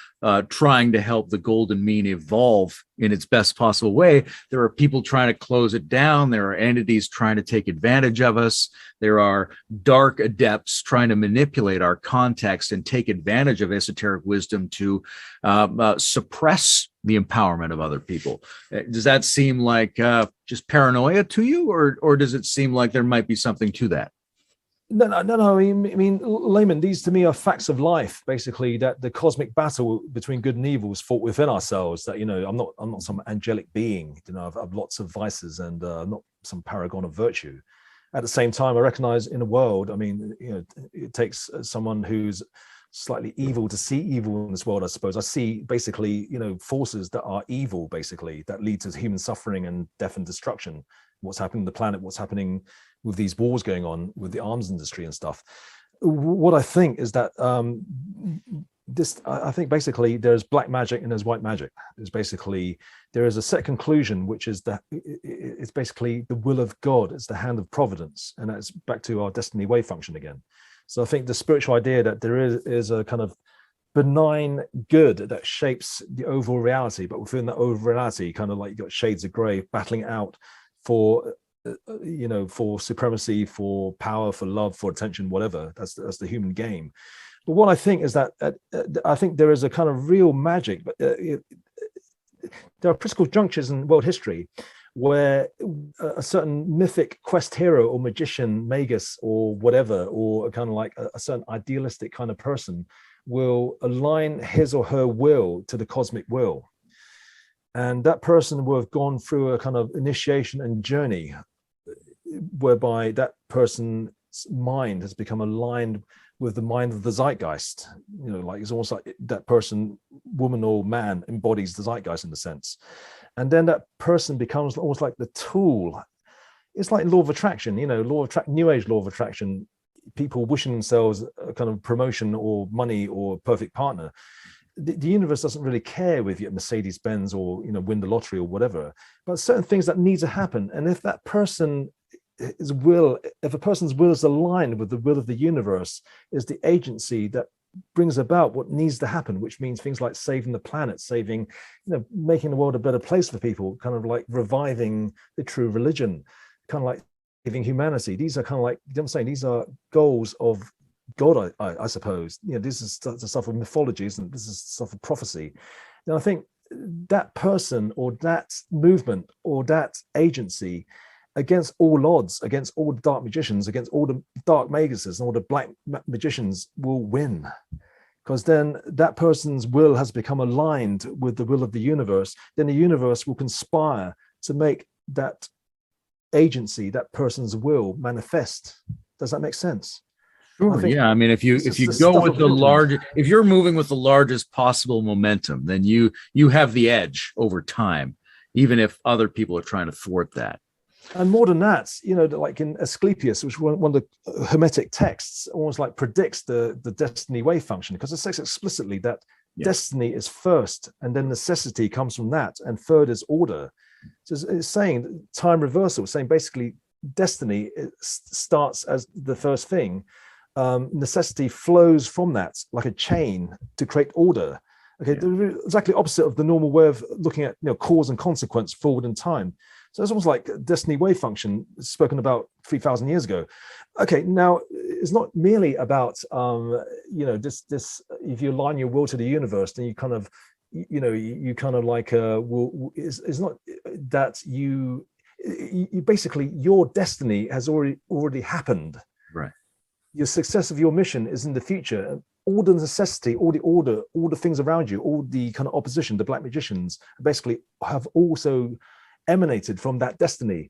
[SPEAKER 2] trying to help the golden mean evolve in its best possible way, there are people trying to close it down. There are entities trying to take advantage of us. There are dark adepts trying to manipulate our context and take advantage of esoteric wisdom to suppress the empowerment of other people. Does that seem like just paranoia to you, or does it seem like there might be something to that?
[SPEAKER 3] No. I mean, Layman, these to me are facts of life. Basically, that the cosmic battle between good and evil is fought within ourselves. That, I'm not some angelic being. I've lots of vices, and I'm not some paragon of virtue. At the same time, I recognize in the world, I mean, it takes someone who's slightly evil to see evil in this world, I suppose. I see basically, forces that are evil, basically, that lead to human suffering and death and destruction. What's happening on the planet, what's happening with these wars going on with the arms industry and stuff. What I think is that I think basically there's black magic and there's white magic. There is a set conclusion, which is that it's basically the will of God. It's the hand of providence. And that's back to our destiny wave function again. So I think the spiritual idea that there is a kind of benign good that shapes the overall reality, but within that overall reality, kind of like you've got shades of gray battling out for supremacy, for power, for love, for attention, whatever. That's the human game. But what I think is that I think there is a kind of real magic, but there are critical junctures in world history where a certain mythic quest hero or magician, magus or whatever, or kind of like a certain idealistic kind of person will align his or her will to the cosmic will. And that person will have gone through a kind of initiation and journey whereby that person's mind has become aligned with the mind of the zeitgeist. Like it's almost like that person, woman or man, embodies the zeitgeist in a sense. And then that person becomes almost like the tool. It's like law of attraction, new age law of attraction, people wishing themselves a kind of promotion or money or perfect partner. The universe doesn't really care with you at Mercedes-Benz or, win the lottery or whatever, but certain things that need to happen. And if that person if a person's will is aligned with the will of the universe, is the agency that brings about what needs to happen, which means things like saving the planet, making the world a better place for people, kind of like reviving the true religion, kind of like saving humanity. These are kind of like, I'm saying, these are goals of God, I suppose. This is the stuff of mythology, isn't it? This is stuff of prophecy. And I think that person or that movement or that agency, against all odds, against all the dark magicians, against all the dark maguses and all the black magicians, will win. Because then that person's will has become aligned with the will of the universe. Then the universe will conspire to make that agency, that person's will, manifest. Does that make sense?
[SPEAKER 2] Sure. Yeah. I mean, if you go with the large, if you're moving with the largest possible momentum, then you have the edge over time, even if other people are trying to thwart that.
[SPEAKER 3] And more than that, like in Asclepius, which one of the Hermetic texts, almost like predicts the destiny wave function, because it says explicitly that destiny is first, and then necessity comes from that, and third is order. So it's saying time reversal, saying basically destiny starts as the first thing. Necessity flows from that like a chain to create order. Okay, exactly opposite of the normal way of looking at cause and consequence forward in time. So it's almost like destiny wave function spoken about 3,000 years ago. Okay, now it's not merely about this. If you align your will to the universe, then you kind of it's not that you basically, your destiny has already happened.
[SPEAKER 2] Right.
[SPEAKER 3] Your success of your mission is in the future. All the necessity, all the order, all the things around you, all the kind of opposition, the black magicians basically have also emanated from that destiny.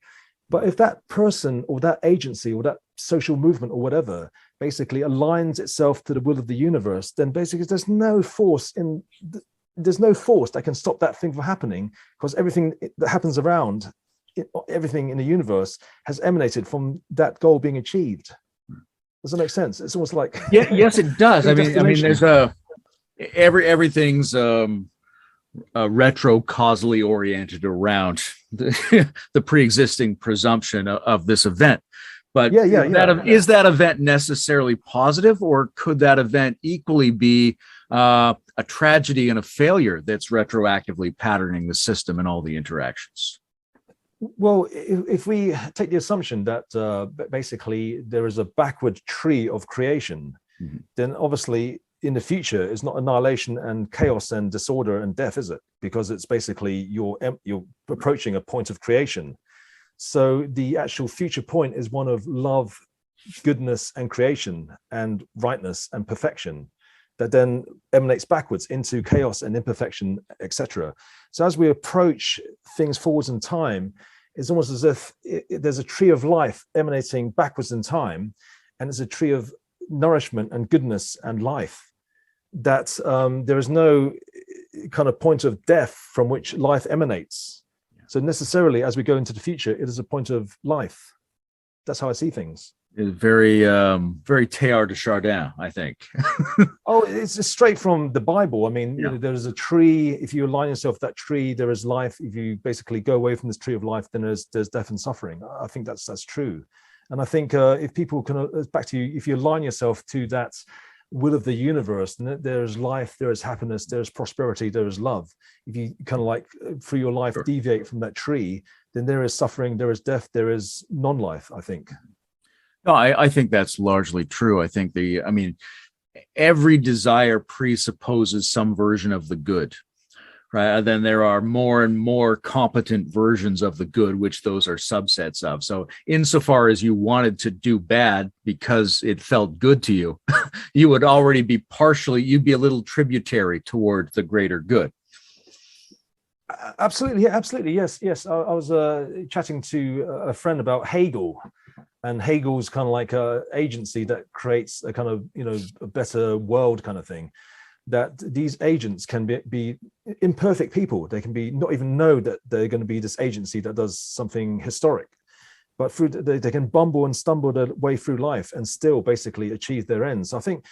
[SPEAKER 3] But if that person or that agency or that social movement or whatever basically aligns itself to the will of the universe, then basically there's no force that can stop that thing from happening, because everything that happens around everything in the universe has emanated from that goal being achieved. Does that make sense? It's almost like
[SPEAKER 2] Yeah, yes, it does. I mean,
[SPEAKER 3] Destination.
[SPEAKER 2] there's everything's retro causally oriented around the pre-existing presumption of this event. But is that event necessarily positive, or could that event equally be a tragedy and a failure that's retroactively patterning the system and all the interactions?
[SPEAKER 3] Well, if we take the assumption that basically there is a backward tree of creation, then obviously in the future it's not annihilation and chaos and disorder and death, is it? Because it's basically you're approaching a point of creation. So the actual future point is one of love, goodness, and creation, and rightness and perfection, that then emanates backwards into chaos and imperfection, etc. So as we approach things forwards in time, it's almost as if there's a tree of life emanating backwards in time, and it's a tree of nourishment and goodness and life, that there is no kind of point of death from which life emanates. So necessarily, as we go into the future, it is a point of life. That's how I see things.
[SPEAKER 2] It's very, very Teilhard de Chardin, I think.
[SPEAKER 3] Oh, it's straight from the Bible. I mean, you know, there is a tree. If you align yourself with that tree, there is life. If you basically go away from this tree of life, then there's death and suffering. I think that's true. And I think if people can, back to you, if you align yourself to that will of the universe, then there is life, there is happiness, there is prosperity, there is love. If you kind of like through your life deviate from that tree, then there is suffering, there is death, there is non-life, I think.
[SPEAKER 2] No, I think that's largely true. I think every desire presupposes some version of the good, right? And then there are more and more competent versions of the good, which those are subsets of. So insofar as you wanted to do bad because it felt good to you, you would already be you'd be a little tributary toward the greater good.
[SPEAKER 3] Absolutely. Absolutely. Yes. I was chatting to a friend about Hegel. And Hegel's kind of like a agency that creates a kind of, you know, a better world kind of thing, that these agents can be imperfect people. They can be not even know that they're going to be this agency that does something historic, but through they can bumble and stumble their way through life and still basically achieve their ends. I think,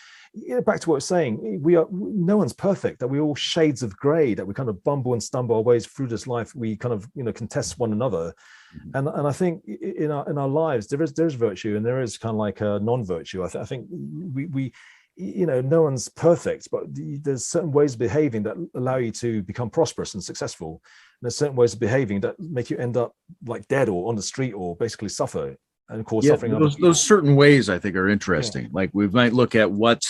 [SPEAKER 3] back to what I was saying, no one's perfect, that we're all shades of gray, that we kind of bumble and stumble our ways through this life. We kind of, you know, contest one another. And I think in our lives there's virtue and there is kind of like a non-virtue. I think we you know, no one's perfect, but there's certain ways of behaving that allow you to become prosperous and successful. And there's certain ways of behaving that make you end up like dead or on the street or basically suffer and cause suffering.
[SPEAKER 2] Those certain ways I think are interesting. Like we might look at what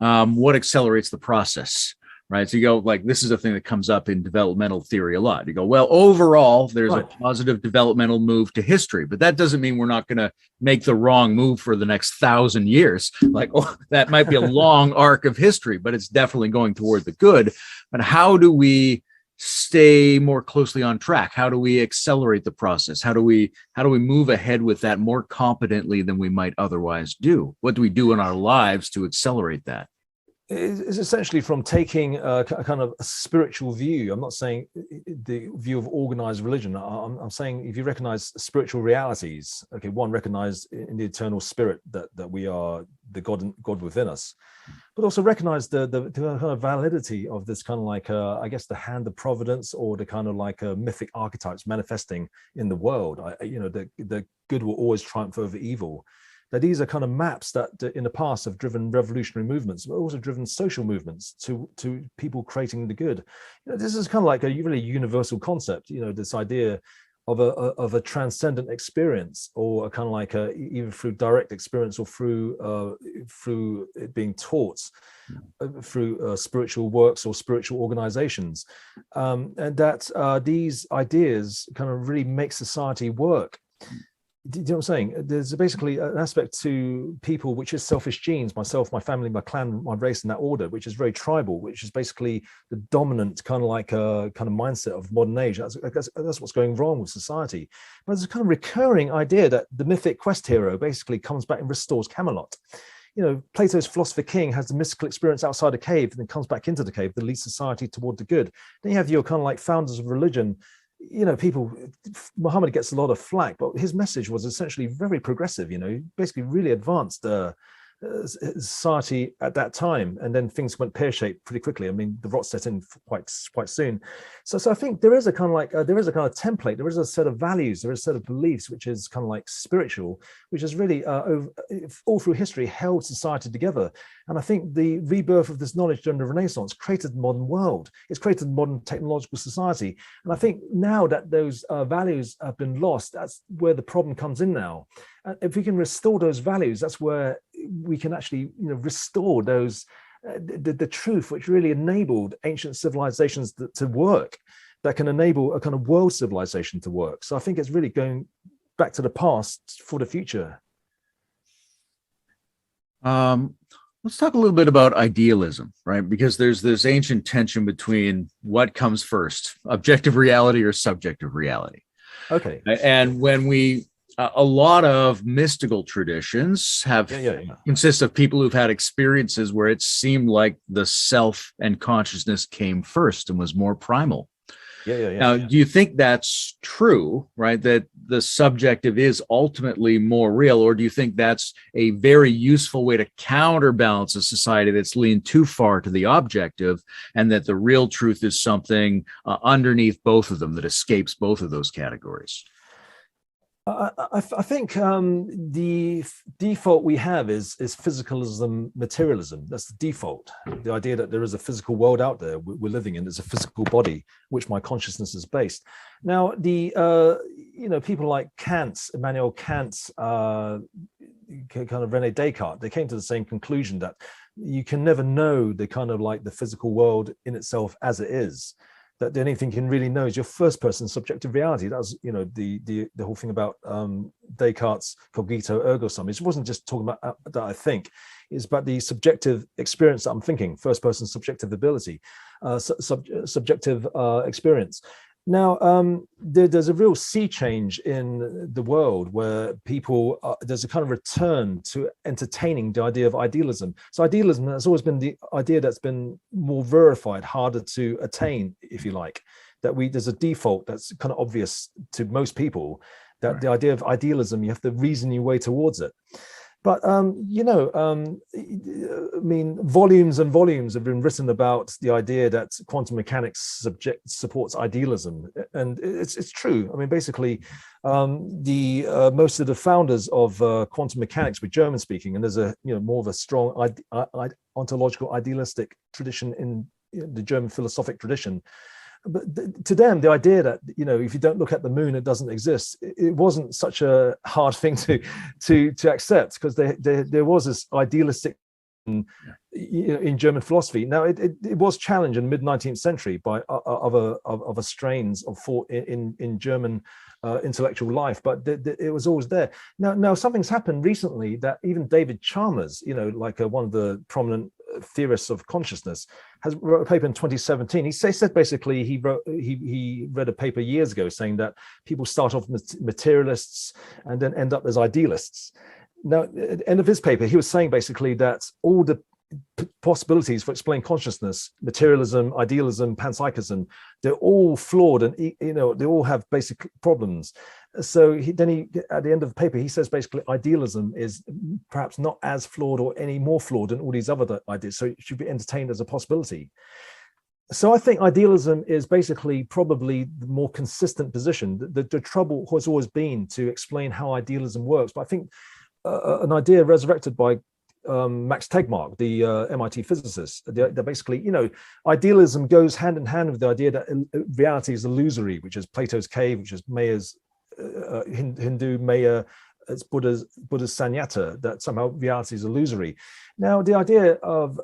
[SPEAKER 2] accelerates the process. Right. So you go like, this is a thing that comes up in developmental theory a lot. You go, well, overall, there's a positive developmental move to history, but that doesn't mean we're not going to make the wrong move for the next 1,000 years. Like, oh, that might be a long arc of history, but it's definitely going toward the good. But how do we stay more closely on track? How do we accelerate the process? How do we move ahead with that more competently than we might otherwise do? What do we do in our lives to accelerate that?
[SPEAKER 3] Is essentially from taking a kind of a spiritual view. I'm not saying the view of organized religion. I'm saying if you recognize spiritual realities, okay, one, recognize in the eternal spirit that we are the God within us, but also recognize the kind of validity of this kind of like I guess the hand of providence, or the kind of like mythic archetypes manifesting in the world. You know, the good will always triumph over evil. That these are kind of maps that in the past have driven revolutionary movements, but also driven social movements to people creating the good. You know, this is kind of like a really universal concept. You know, this idea of a transcendent experience, or a kind of like either through direct experience or through it being taught through spiritual works or spiritual organizations, and that these ideas kind of really make society work. Do you know what I'm saying? There's basically an aspect to people which is selfish genes, myself, my family, my clan, my race, in that order, which is very tribal, which is basically the dominant kind of like kind of mindset of modern age. That's what's going wrong with society. But there's a kind of recurring idea that the mythic quest hero basically comes back and restores Camelot. You know, Plato's philosopher king has the mystical experience outside a cave and then comes back into the cave that leads society toward the good. Then you have your kind of like founders of religion, people, Muhammad gets a lot of flack, but his message was essentially very progressive, basically really advanced society at that time, and then things went pear-shaped pretty quickly. I mean, the rot set in quite soon. So I think there is a kind of template, there is a set of values, there is a set of beliefs which is kind of like spiritual, which has really all through history held society together. And I think the rebirth of this knowledge during the Renaissance created the modern world. It's created modern technological society. And I think now that those values have been lost, that's where the problem comes in now. If we can restore those values, that's where we can actually restore those the truth which really enabled ancient civilizations to work, that can enable a kind of world civilization to work. So I think it's really going back to the past for the future.
[SPEAKER 2] Let's talk a little bit about idealism, right? Because there's this ancient tension between what comes first, objective reality or subjective reality.
[SPEAKER 3] Okay.
[SPEAKER 2] And when a lot of mystical traditions consist of people who've had experiences where it seemed like the self and consciousness came first and was more primal. Now, do you think that's true, right? That the subjective is ultimately more real, or do you think that's a very useful way to counterbalance a society that's leaned too far to the objective, and that the real truth is something underneath both of them that escapes both of those categories?
[SPEAKER 3] I think the default we have is physicalism, materialism. That's the default. The idea that there is a physical world out there we're living in. There's a physical body which my consciousness is based. Now, the people like Immanuel Kant, kind of René Descartes, they came to the same conclusion that you can never know the kind of like the physical world in itself as it is. That the only thing you can really know is your first person subjective reality. That was, the whole thing about Descartes' cogito ergo sum. It wasn't just talking about that I think, it's about the subjective experience that I'm thinking, first person subjective ability, subjective experience. Now, there's a real sea change in the world where people, there's a kind of return to entertaining the idea of idealism. So idealism has always been the idea that's been more verified, harder to attain, if you like, that there's a default that's kind of obvious to most people, that the idea of idealism, you have to reason your way towards it. But, I mean, volumes and volumes have been written about the idea that quantum mechanics supports idealism. And it's true. I mean, basically, most of the founders of quantum mechanics were German speaking, and there's more of a strong ontological idealistic tradition in the German philosophic tradition. But to them, the idea that if you don't look at the moon, it doesn't exist, it wasn't such a hard thing to accept, because there was this idealistic in German philosophy. Now it was challenged in the mid-19th century by other strains of thought in German intellectual life, but it was always there. Now something's happened recently that even David Chalmers, like one of the prominent theorists of consciousness, has wrote a paper in 2017. He said basically he read a paper years ago saying that people start off materialists and then end up as idealists. Now, at the end of his paper, he was saying basically that all the possibilities for explaining consciousness, materialism, idealism, panpsychism, they're all flawed, and they all have basic problems. So at the end of the paper, he says basically idealism is perhaps not as flawed or any more flawed than all these other ideas, so it should be entertained as a possibility. So I think idealism is basically probably the more consistent position. The trouble has always been to explain how idealism works, but I think an idea resurrected by Max Tegmark, the MIT physicist, that basically, idealism goes hand in hand with the idea that reality is illusory, which is Plato's cave, which is Maya's Hindu Maya, it's Buddha's Sannyata, that somehow reality is illusory. Now, the idea of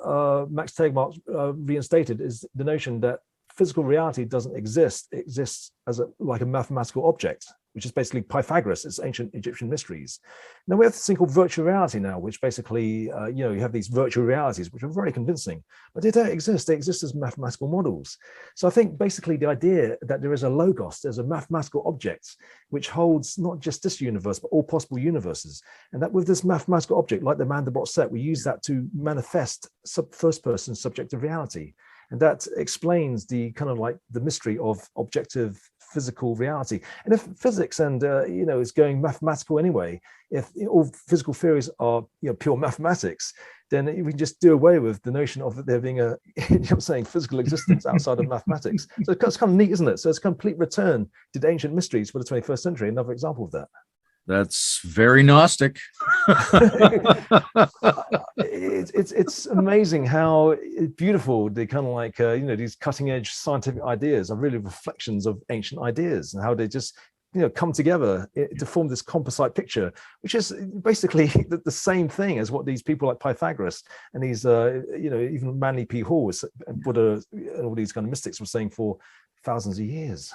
[SPEAKER 3] Max Tegmark reinstated is the notion that physical reality doesn't exist. It exists as like a mathematical object, which is basically Pythagoras, it's ancient Egyptian mysteries. Now we have this thing called virtual reality now, which basically, you have these virtual realities, which are very convincing, but they don't exist. They exist as mathematical models. So I think basically the idea that there is a logos, there's a mathematical object, which holds not just this universe, but all possible universes. And that with this mathematical object, like the Mandelbrot set, we use that to manifest first person subjective reality. And that explains the kind of like the mystery of objective physical reality. And if physics and is going mathematical anyway, if all physical theories are pure mathematics, then we can just do away with the notion of there being a physical existence outside of mathematics. So it's kind of neat, isn't it? So it's a complete return to the ancient mysteries for the 21st century. Another example of that.
[SPEAKER 2] That's very Gnostic.
[SPEAKER 3] It's amazing how beautiful the kind of these cutting edge scientific ideas are really reflections of ancient ideas, and how they just come together to form this composite picture, which is basically the same thing as what these people like Pythagoras and these even Manly P. Hall and Buddha and all these kind of mystics were saying for thousands of years.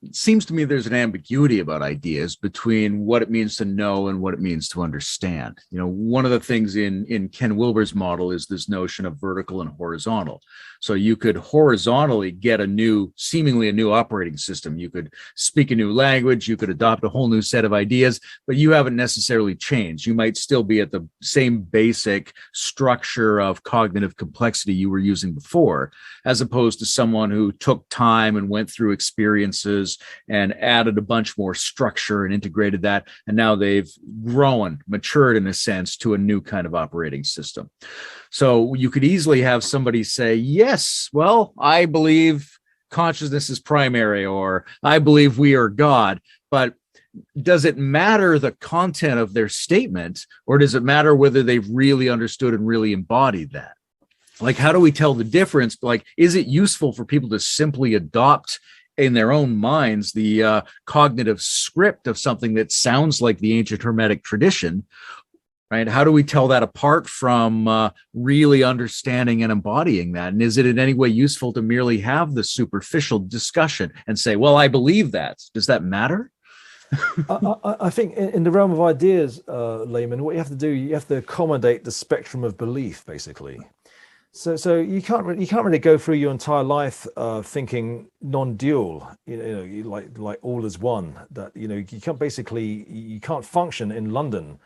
[SPEAKER 2] It seems to me there's an ambiguity about ideas between what it means to know and what it means to understand. One of the things in Ken Wilber's model is this notion of vertical and horizontal. So you could horizontally get seemingly a new operating system. You could speak a new language, you could adopt a whole new set of ideas, but you haven't necessarily changed. You might still be at the same basic structure of cognitive complexity you were using before, as opposed to someone who took time and went through experiences and added a bunch more structure and integrated that. And now they've matured in a sense to a new kind of operating system. So you could easily have somebody say, yes, well, I believe consciousness is primary, or I believe we are God. But does it matter the content of their statement, or does it matter whether they've really understood and really embodied that? Like, how do we tell the difference? Like, is it useful for people to simply adopt in their own minds the cognitive script of something that sounds like the ancient Hermetic tradition? Right? How do we tell that apart from really understanding and embodying that? And is it in any way useful to merely have the superficial discussion and say, well, I believe that? Does that matter?
[SPEAKER 3] I think in the realm of ideas, Layman, what you have to do, you have to accommodate the spectrum of belief, basically. So you can't really go through your entire life thinking non-dual, like all is one. That you can't function in London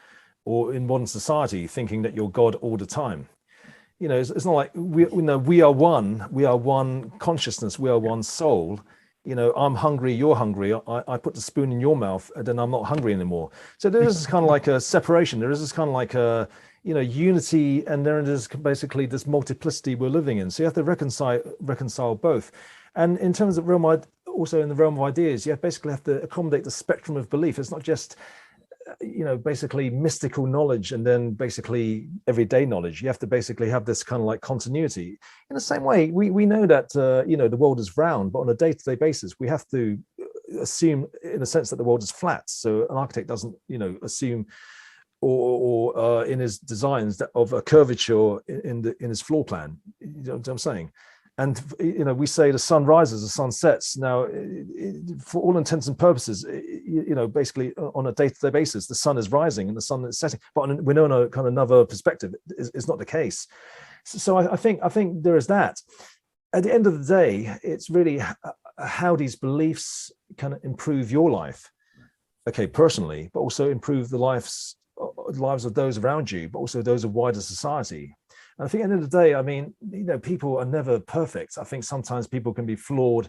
[SPEAKER 3] or in modern society thinking that you're God all the time. It's not like we are one consciousness, we are one soul. I'm hungry, you're hungry. I put the spoon in your mouth, and then I'm not hungry anymore. So there is this kind of like a separation. There is this kind of like a unity, and there is basically this multiplicity we're living in. So you have to reconcile both. And in terms of also in the realm of ideas, you basically have to accommodate the spectrum of belief. It's not just basically mystical knowledge and then basically everyday knowledge. You have to basically have this kind of like continuity. In the same way, we know that the world is round, but on a day-to-day basis, we have to assume in a sense that the world is flat. So an architect doesn't assume or in his designs of a curvature in his floor plan. You know what I'm saying? And we say the sun rises, the sun sets. Now, for all intents and purposes, basically on a day-to-day basis, the sun is rising and the sun is setting. But we know on a kind of another perspective, it's not the case. So I think there is that. At the end of the day, it's really how these beliefs kind of improve your life, okay, personally, but also improve the lives of those around you, but also those of wider society. And I think at the end of the day, I mean, people are never perfect. I think sometimes people can be flawed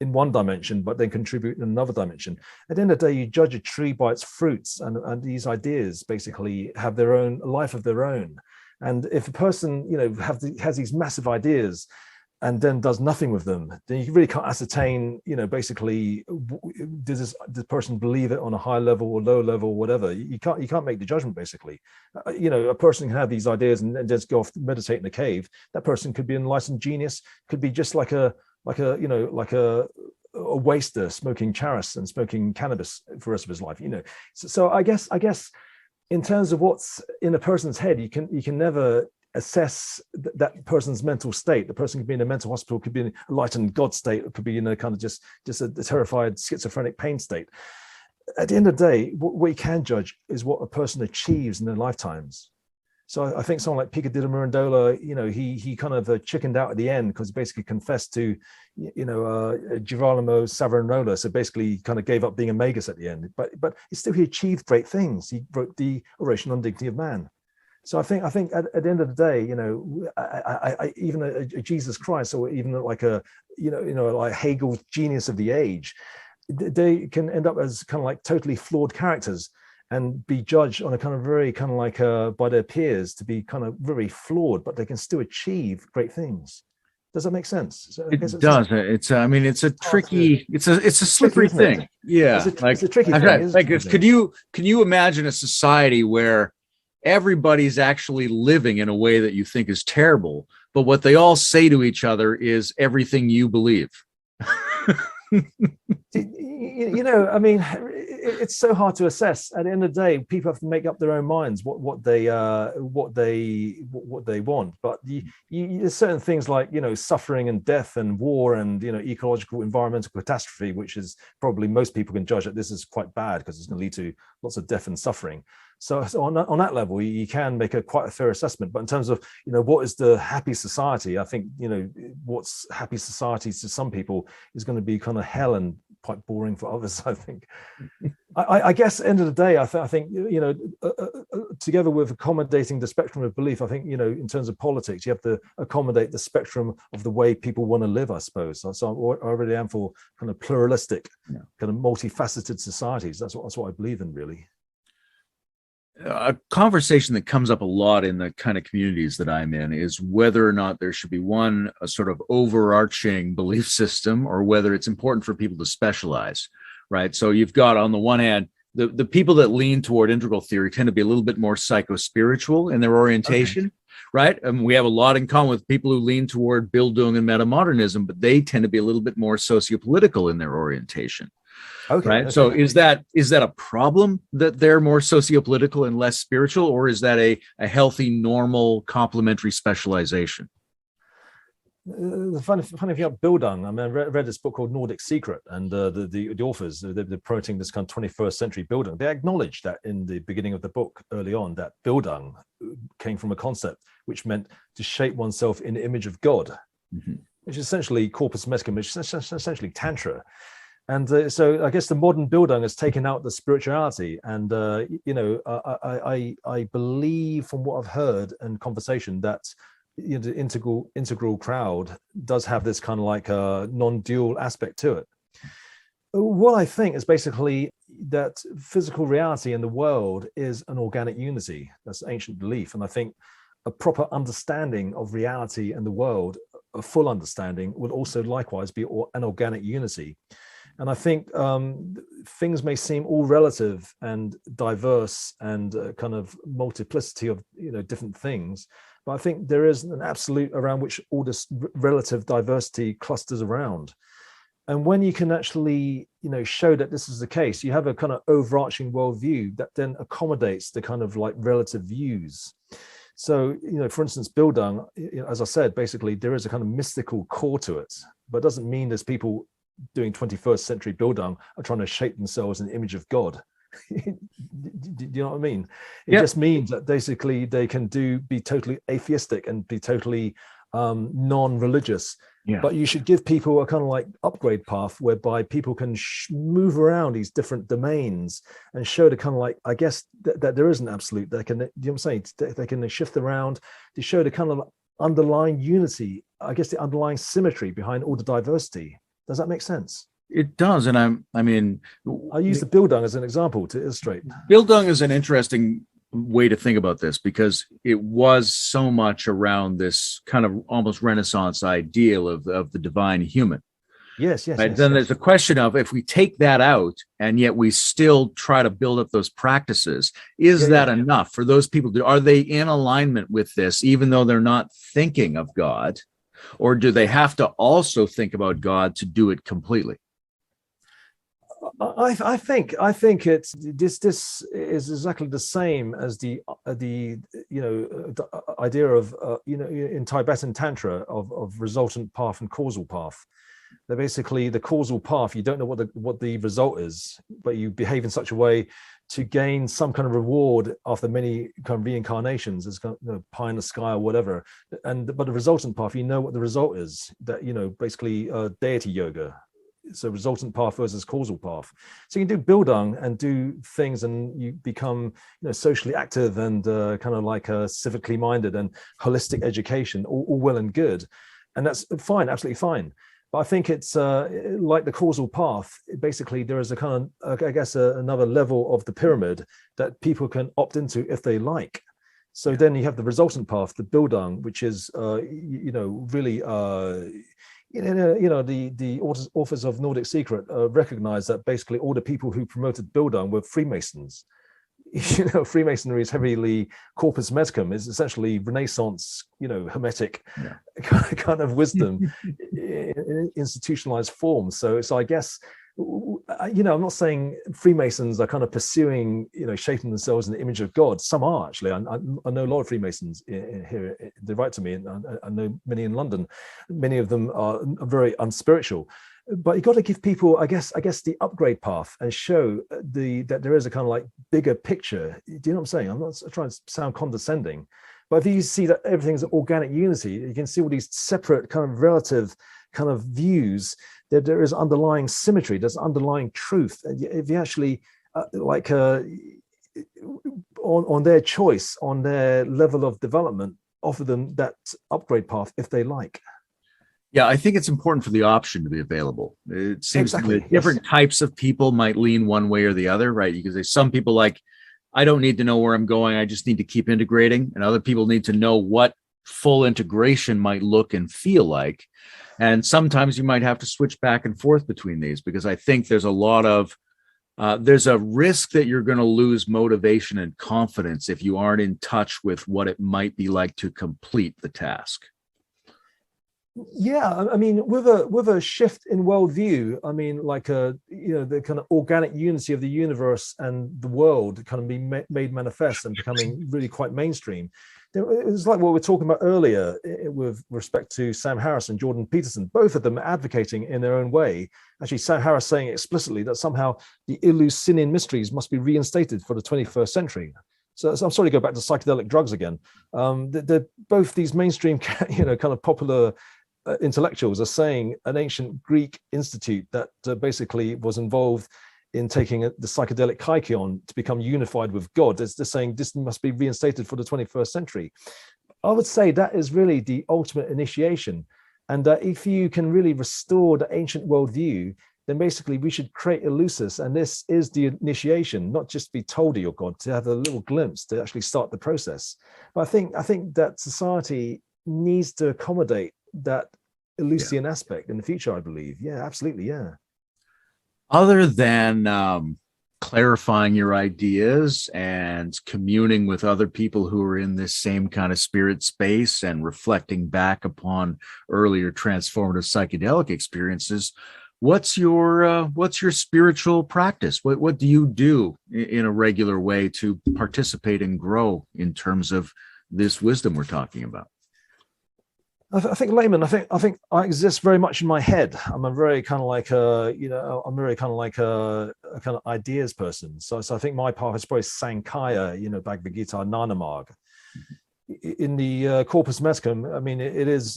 [SPEAKER 3] in one dimension, but then contribute in another dimension. At the end of the day, you judge a tree by its fruits, and these ideas basically have their own life of their own. And if a person, has these massive ideas and then does nothing with them, then you really can't ascertain, basically, does the person believe it on a high level or low level or whatever. You can't make the judgment, basically. A person can have these ideas and just go off to meditate in a cave. That person could be an enlightened genius, could be just like a waster smoking charas and smoking cannabis for the rest of his life. So I guess in terms of what's in a person's head, you can never assess that person's mental state. The person could be in a mental hospital, could be in a enlightened God state, it could be in a kind of just a terrified schizophrenic pain state. At the end of the day, what we can judge is what a person achieves in their lifetimes. So I think someone like Pico della Mirandola, he kind of chickened out at the end because he basically confessed to, Girolamo Savonarola. So basically he kind of gave up being a magus at the end, but he achieved great things. He wrote the Oration on Dignity of Man. So I think at the end of the day, you know, even a Jesus Christ, or even like a, like Hegel's genius of the age, they can end up as kind of like totally flawed characters and be judged on a kind of very kind of like by their peers to be kind of very flawed, but they can still achieve great things. Does that make sense? So
[SPEAKER 2] it does. It's I mean, it's a tricky, it's a slippery thing. Yeah,
[SPEAKER 3] it's a tricky thing.
[SPEAKER 2] Like, could you imagine a society where everybody's actually living in a way that you think is terrible, but what they all say to each other is everything you believe?
[SPEAKER 3] You know, I mean, it's so hard to assess. At the end of the day, people have to make up their own minds what they want. But there's certain things like, you know, suffering and death and war and, you know, ecological environmental catastrophe, which is probably most people can judge that this is quite bad because it's going to lead to lots of death and suffering. So on that level, you can make quite a fair assessment. But in terms of, you know, what is the happy society, I think, you know, what's happy society to some people is going to be kind of hell and quite boring for others, I think. I guess at the end of the day, I think, you know, together with accommodating the spectrum of belief, I think, you know, in terms of politics, you have to accommodate the spectrum of the way people want to live, I suppose. So I really am for kind of pluralistic, kind of multifaceted societies. That's what I believe in, really.
[SPEAKER 2] A conversation that comes up a lot in the kind of communities that I'm in is whether or not there should be a sort of overarching belief system, or whether it's important for people to specialize, right? So you've got, on the one hand, the people that lean toward integral theory tend to be a little bit more psycho-spiritual in their orientation, right? And we have a lot in common with people who lean toward Bildung and metamodernism, but they tend to be a little bit more sociopolitical in their orientation. Right. So is that a problem that they're more sociopolitical and less spiritual, or is that a healthy, normal, complementary specialization?
[SPEAKER 3] The funny thing about Bildung, I mean, I read this book called Nordic Secret, and the authors, they're promoting this kind of 21st century Bildung. They acknowledged that in the beginning of the book early on, that Bildung came from a concept which meant to shape oneself in the image of God, which is essentially corpus mescum, which is essentially Tantra. And so I guess the modern Bildung has taken out the spirituality. And, you know, I believe from what I've heard in conversation that, you know, the integral crowd does have this kind of like a non-dual aspect to it. What I think is basically that physical reality in the world is an organic unity. That's ancient belief. And I think a proper understanding of reality and the world, a full understanding, would also likewise be an organic unity. And I think things may seem all relative and diverse and kind of multiplicity of, you know, different things, but I think there is an absolute around which all this relative diversity clusters around. And when you can actually, you know, show that this is the case, you have a kind of overarching worldview that then accommodates the kind of like relative views. So, you know, for instance, Bildung, you know, as I said, basically there is a kind of mystical core to it, but it doesn't mean there's people doing 21st century Bildung are trying to shape themselves in the image of God. Do you know what I mean? It just means that basically they can be totally atheistic and be totally non-religious. But you should give people a kind of like upgrade path whereby people can move around these different domains and show the kind of like, I guess that there is an absolute. They can, you know what I'm saying? They can shift around to show the kind of underlying unity, I guess the underlying symmetry behind all the diversity. Does that make sense?
[SPEAKER 2] It does. And I
[SPEAKER 3] use the Bildung as an example to illustrate.
[SPEAKER 2] Bildung is an interesting way to think about this, because it was so much around this kind of almost Renaissance ideal of the divine human.
[SPEAKER 3] Yes.
[SPEAKER 2] Right? Then there's a question of, if we take that out and yet we still try to build up those practices, is that enough for those people? Are they in alignment with this, even though they're not thinking of God? Or do they have to also think about God to do it completely?
[SPEAKER 3] I think it's this is exactly the same as the idea of in Tibetan Tantra of resultant path and causal path. They're basically the causal path. You don't know what the result is, but you behave in such a way to gain some kind of reward after many kind of reincarnations, as kind of, pie in the sky or whatever. But the resultant path, you know what the result is. That basically deity yoga. So resultant path versus causal path. So you can do Bildung and do things, and you become, socially active and kind of like civically minded and holistic education, all well and good, and that's fine, absolutely fine. But I think it's like the causal path. Basically, there is a kind of, I guess, another level of the pyramid that people can opt into if they like. So then you have the resultant path, the Bildung, which is, really. The authors of Nordic Secret recognize that basically all the people who promoted Bildung were Freemasons. Freemasonry is heavily corpus medicum, is essentially Renaissance, Hermetic kind of wisdom in institutionalized form. So I guess, I'm not saying Freemasons are kind of pursuing, shaping themselves in the image of God. Some are actually. I know a lot of Freemasons here. They write to me, and I know many in London. Many of them are very unspiritual. But you got to give people, I guess, the upgrade path and show that there is a kind of like bigger picture. Do you know what I'm saying? I'm not trying to sound condescending, but if you see that everything's organic unity, you can see all these separate kind of relative kind of views, that there is underlying symmetry, there's underlying truth. And if you actually on their choice, on their level of development, offer them that upgrade path if they like.
[SPEAKER 2] Yeah, I think it's important for the option to be available. It seems that different types of people might lean one way or the other, right? Because there's some people like, I don't need to know where I'm going, I just need to keep integrating. And other people need to know what full integration might look and feel like. And sometimes you might have to switch back and forth between these, because I think there's a lot of, there's a risk that you're going to lose motivation and confidence if you aren't in touch with what it might be like to complete the task.
[SPEAKER 3] Yeah, I mean, with a shift in worldview, I mean, like the kind of organic unity of the universe and the world kind of being made manifest and becoming really quite mainstream. It's like what we were talking about earlier with respect to Sam Harris and Jordan Peterson, both of them advocating in their own way. Actually, Sam Harris saying explicitly that somehow the Eleusinian mysteries must be reinstated for the 21st century. So I'm sorry to go back to psychedelic drugs again. They're both these mainstream, kind of popular intellectuals are saying an ancient Greek institute that basically was involved in taking the psychedelic kykeon to become unified with God. They're saying this must be reinstated for the 21st century. I would say that is really the ultimate initiation. And if you can really restore the ancient worldview, then basically we should create Eleusis. And this is the initiation, not just be told of your God, to have a little glimpse, to actually start the process. But I think that society needs to accommodate that Eleusinian aspect in the future, I believe. Yeah, absolutely. Yeah.
[SPEAKER 2] Other than clarifying your ideas and communing with other people who are in this same kind of spirit space and reflecting back upon earlier transformative psychedelic experiences, what's your spiritual practice? What do you do in a regular way to participate and grow in terms of this wisdom we're talking about?
[SPEAKER 3] I think Layman, I think I exist very much in my head. I'm a very kind of like I'm very kind of like a kind of ideas person. So I think my path is probably Sankhya, Bhagavad Gita, Nanamarg. In the corpus medicum, I mean, it is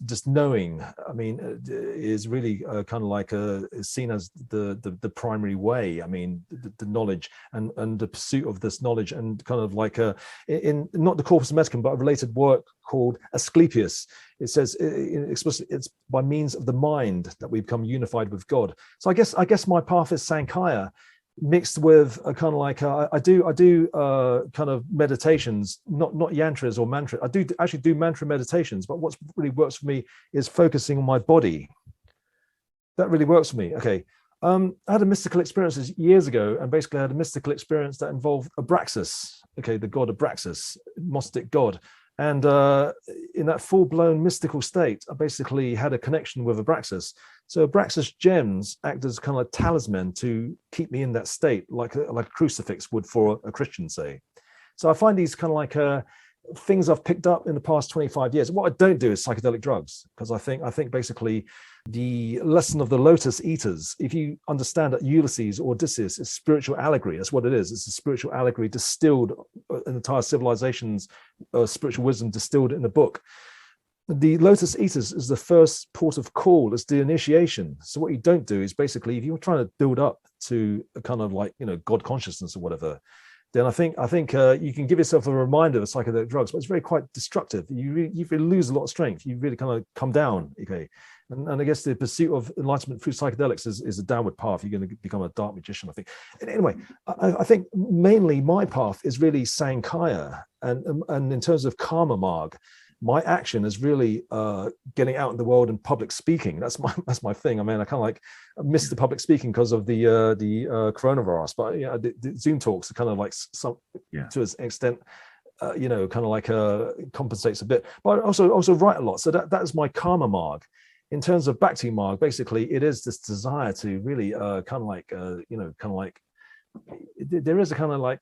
[SPEAKER 3] just knowing. I mean, is really kind of like is seen as the primary way. I mean, the knowledge and the pursuit of this knowledge, and kind of like in not the corpus medicum, but a related work called Asclepius. It says explicitly, it's by means of the mind that we become unified with God. So I guess my path is Sankhya, mixed with a kind of like I do kind of meditations, not yantras or mantra. I do actually do mantra meditations, but what really works for me is focusing on my body. That really works for me. Okay, I had a mystical experience years ago, and basically I had a mystical experience that involved Abraxas. Okay, the god Abraxas, Gnostic god. And in that full-blown mystical state, I basically had a connection with Abraxas. So Abraxas gems act as kind of like talisman to keep me in that state, like a crucifix would for a Christian, say. So I find these kind of like things I've picked up in the past 25 years. What I don't do is psychedelic drugs, because I think basically the lesson of the lotus eaters, if you understand that Ulysses or Odysseus is spiritual allegory, that's what it is. It's a spiritual allegory distilled, an entire civilization's spiritual wisdom distilled in a book. the Lotus Eaters is the first port of call. It's the initiation. So what you don't do is basically, if you're trying to build up to a kind of like, God consciousness or whatever, then I think you can give yourself a reminder of psychedelic drugs, but it's very quite destructive. You really lose a lot of strength. You really kind of come down. Okay. And I guess the pursuit of enlightenment through psychedelics is a downward path. You're going to become a dark magician, I think. And anyway, I think mainly my path is really Sankhya. And in terms of karma marg, my action is really getting out in the world and public speaking. That's my thing. I mean, I kind of like missed the public speaking because of the coronavirus, but the Zoom talks are kind of like to an extent, kind of like compensates a bit. But I also write a lot, so that is my karma marg. In terms of Bhakti marg, basically, it is this desire to really there is a kind of like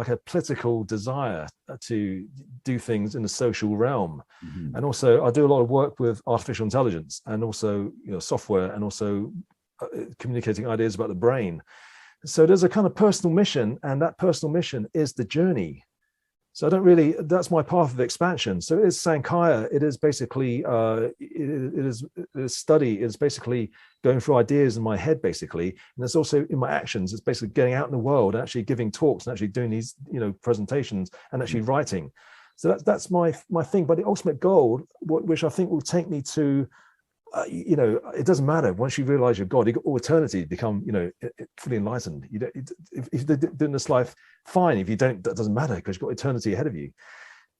[SPEAKER 3] a political desire to do things in the social realm. Mm-hmm. And also I do a lot of work with artificial intelligence and also software, and also communicating ideas about the brain. So there's a kind of personal mission, and that personal mission is the journey. So that's my path of expansion. So it is Sankhya. It is basically, it is study. It's basically going through ideas in my head, basically. And it's also in my actions. It's basically getting out in the world and actually giving talks and actually doing these, presentations and actually writing. So that's my thing. But the ultimate goal, which I think will take me to, it doesn't matter. Once you realize you're God, you got all eternity to become, fully enlightened. If you're doing this life, fine. If you don't, that doesn't matter, because you've got eternity ahead of you.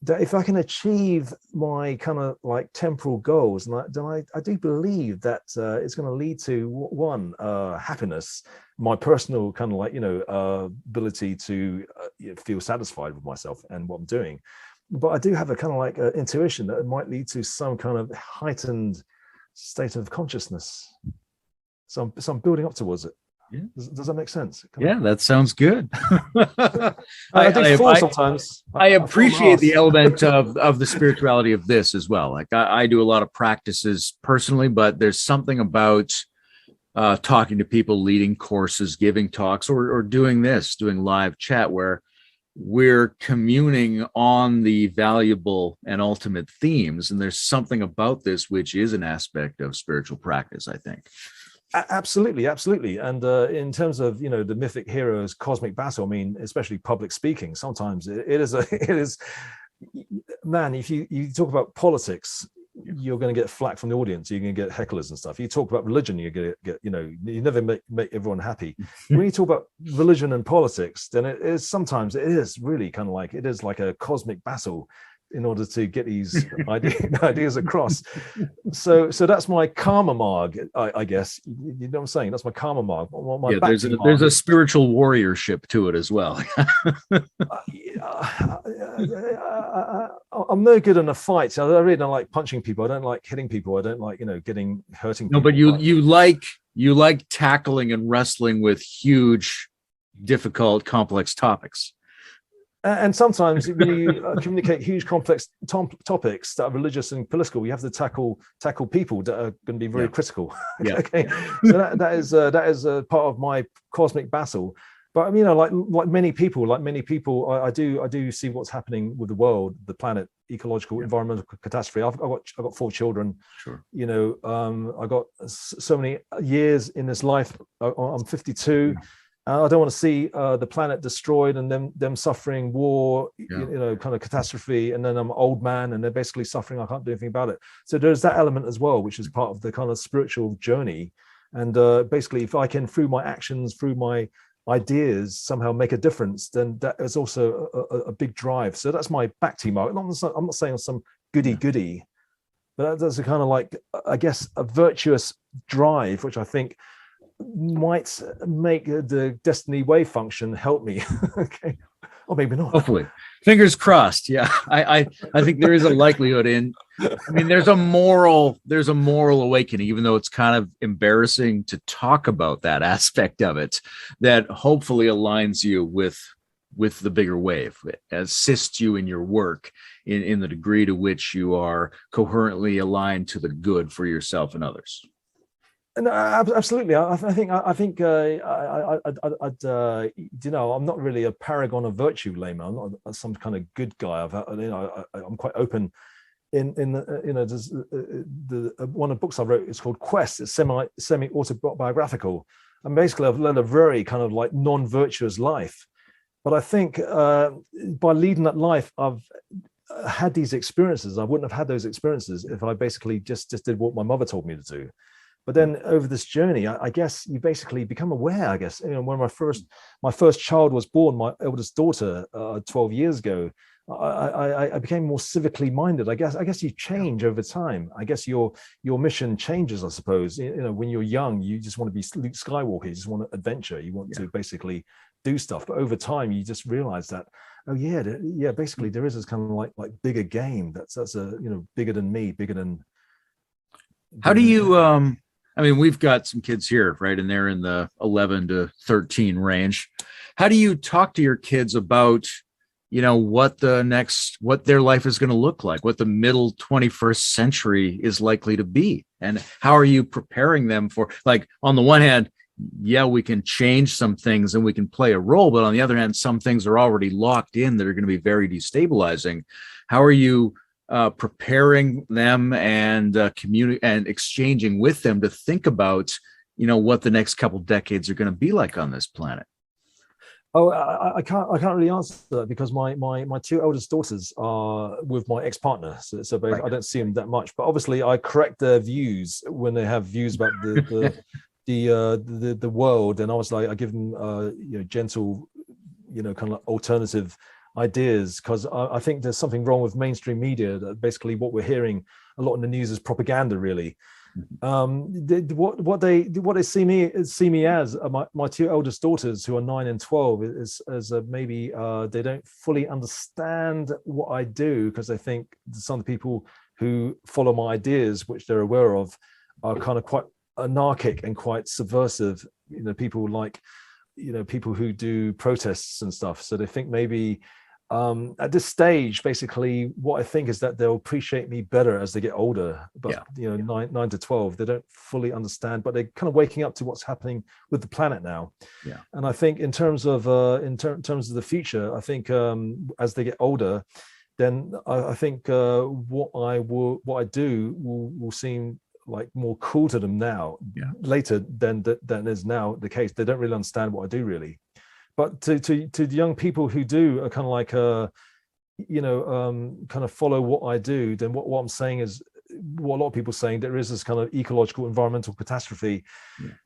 [SPEAKER 3] That if I can achieve my kind of like temporal goals, then I do believe that it's going to lead to one, happiness, my personal kind of like ability to feel satisfied with myself and what I'm doing. But I do have a kind of like intuition that it might lead to some kind of heightened state of consciousness. So I'm building up towards it. Yeah. Does that make sense?
[SPEAKER 2] That sounds good.
[SPEAKER 3] I fall sometimes.
[SPEAKER 2] I appreciate the element of the spirituality of this as well. Like I do a lot of practices personally, but there's something about talking to people, leading courses, giving talks, or doing live chat where we're communing on the valuable and ultimate themes. And there's something about this which is an aspect of spiritual practice, I think.
[SPEAKER 3] Absolutely. And in terms of the mythic heroes, cosmic battle, I mean, especially public speaking, sometimes it is man, if you talk about politics, you're going to get flack from the audience. You're going to get hecklers and stuff. You talk about religion, you're going to get you never make everyone happy. When you talk about religion and politics, then it is really kind of like, it is like a cosmic battle in order to get these ideas across. So that's my karma marg, I guess. You know what I'm saying? That's my karma marg.
[SPEAKER 2] There's a spiritual warriorship to it as well.
[SPEAKER 3] I'm no good in a fight. I really don't like punching people. I don't like hitting people. I don't like hurting people.
[SPEAKER 2] No, but you like tackling and wrestling with huge, difficult, complex topics.
[SPEAKER 3] And sometimes when you communicate huge, complex topics that are religious and political, you have to tackle people that are going to be very critical. Okay, so that is a part of my cosmic battle. But like many people, I do see what's happening with the world, the planet, ecological, environmental catastrophe. I've got 4 children.
[SPEAKER 2] Sure.
[SPEAKER 3] I got so many years in this life. I'm 52. I don't want to see the planet destroyed and them suffering war, kind of catastrophe, and then I'm an old man and they're basically suffering. I can't do anything about it. So there's that element as well, which is part of the kind of spiritual journey. And basically, if I can, through my actions, through my ideas, somehow make a difference, then that is also a big drive. So that's my Bhakti mark. I'm not saying some goody, but that's a kind of like, I guess, a virtuous drive, which I think might make the destiny wave function help me. Okay, or maybe not.
[SPEAKER 2] Hopefully, fingers crossed. Yeah, I think there is a likelihood there's a moral awakening, even though it's kind of embarrassing to talk about that aspect of it, that hopefully aligns you with the bigger wave, assists you in your work in the degree to which you are coherently aligned to the good for yourself and others.
[SPEAKER 3] No, absolutely. I think I'm not really a paragon of virtue, Layman. I'm not some kind of good guy. I'm quite open in the, there's one of the books I wrote is called Quest. It's semi autobiographical, and basically I've led a very kind of like non-virtuous life. But I think by leading that life, I've had these experiences. I wouldn't have had those experiences if I basically just did what my mother told me to do. But then over this journey, I guess you basically become aware. I guess, when my first child was born, my eldest daughter, 12 years ago, I became more civically minded. I guess you change over time. I guess your mission changes, I suppose. When you're young, you just want to be Luke Skywalker. You just want to adventure. You want to basically do stuff. But over time, you just realize that, basically there is this kind of like bigger game that's bigger than me, bigger than.
[SPEAKER 2] How do you? I mean, we've got some kids here, right? And they're in the 11 to 13 range. How do you talk to your kids about, what their life is going to look like, what the middle 21st century is likely to be? And how are you preparing them for, like, on the one hand, we can change some things and we can play a role, but on the other hand, some things are already locked in that are going to be very destabilizing. How are you preparing them and and exchanging with them to think about, what the next couple decades are going to be like on this planet?
[SPEAKER 3] Oh, I can't really answer that because my two eldest daughters are with my ex-partner, so right. I don't see them that much. But obviously, I correct their views when they have views about the world, and obviously I give them gentle, kind of alternative ideas, because I think there's something wrong with mainstream media. That basically what we're hearing a lot in the news is propaganda, really. What they see me as, my two eldest daughters, who are 9 and 12, is maybe they don't fully understand what I do, because they think some of the people who follow my ideas, which they're aware of, are kind of quite anarchic and quite subversive. People like people who do protests and stuff. So they think maybe at this stage, basically what I think is that they'll appreciate me better as they get older. But 9 to 12, they don't fully understand, but they're kind of waking up to what's happening with the planet now. And I think in terms of terms of the future, I think as they get older, then I think what I do will seem like more cool to them now, later than is now the case. They don't really understand what I do, really. But to the young people who do are kind of like kind of follow what I do, then what I'm saying is what a lot of people are saying: there is this kind of ecological environmental catastrophe,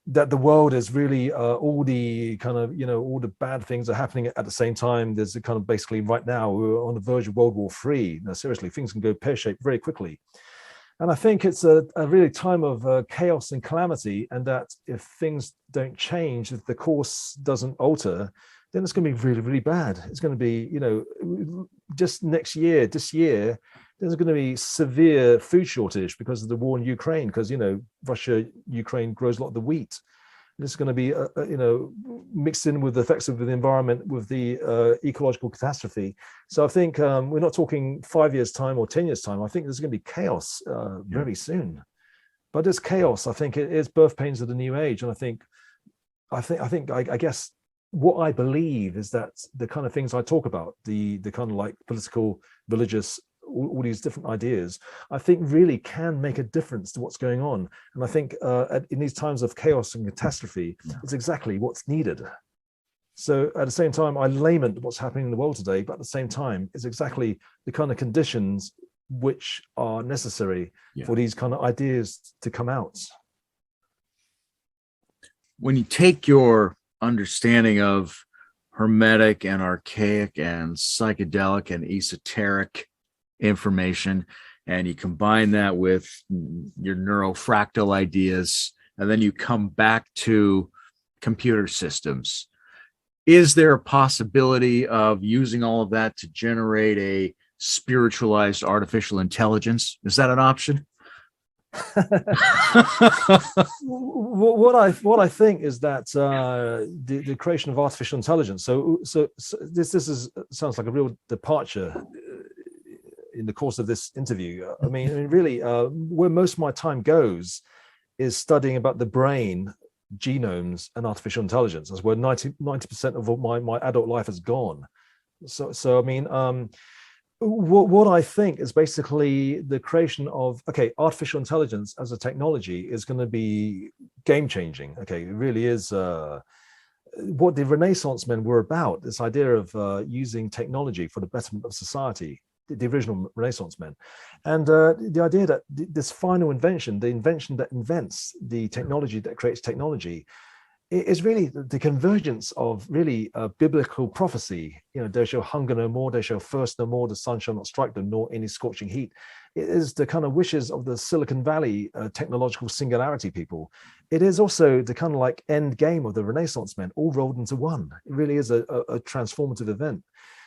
[SPEAKER 3] that the world is really all the kind of all the bad things are happening at the same time. There's a kind of basically right now we're on the verge of World War III. Now, seriously, things can go pear-shaped very quickly. And I think it's a really time of chaos and calamity, and that if things don't change, if the course doesn't alter, then it's going to be really, really bad. It's going to be, just this year, there's going to be severe food shortage because of the war in Ukraine, because, Russia, Ukraine grows a lot of the wheat. This is going to be, mixed in with the effects of the environment, with the ecological catastrophe. So I think we're not talking 5 years' time or 10 years' time. I think there's going to be chaos very soon. But this chaos, I think, it is birth pains of the new age. And I guess what I believe is that the kind of things I talk about, the kind of like political, religious, all these different ideas, I think really can make a difference to what's going on. And I think in these times of chaos and catastrophe, it's exactly what's needed. So at the same time, I lament what's happening in the world today, but at the same time, it's exactly the kind of conditions which are necessary for these kind of ideas to come out.
[SPEAKER 2] When you take your understanding of hermetic and archaic and psychedelic and esoteric information, and you combine that with your neurofractal ideas, and then you come back to computer systems, is there a possibility of using all of that to generate a spiritualized artificial intelligence? Is that an option?
[SPEAKER 3] What I think is that the creation of artificial intelligence. So this sounds like a real departure in the course of this interview. I mean, really, where most of my time goes is studying about the brain, genomes, and artificial intelligence. That's where 90% of my adult life has gone. So I mean, what I think is basically the creation of, okay, artificial intelligence as a technology is going to be game changing. Okay, it really is what the Renaissance men were about, this idea of using technology for the betterment of society, the original Renaissance men. And the idea that this final invention, the invention that invents the technology that creates technology, is really the convergence of really biblical prophecy. You know, they shall hunger no more, they shall thirst no more, the sun shall not strike them, nor any scorching heat. It is the kind of wishes of the Silicon Valley technological singularity people. It is also the kind of like end game of the Renaissance men, all rolled into one. It really is a transformative event.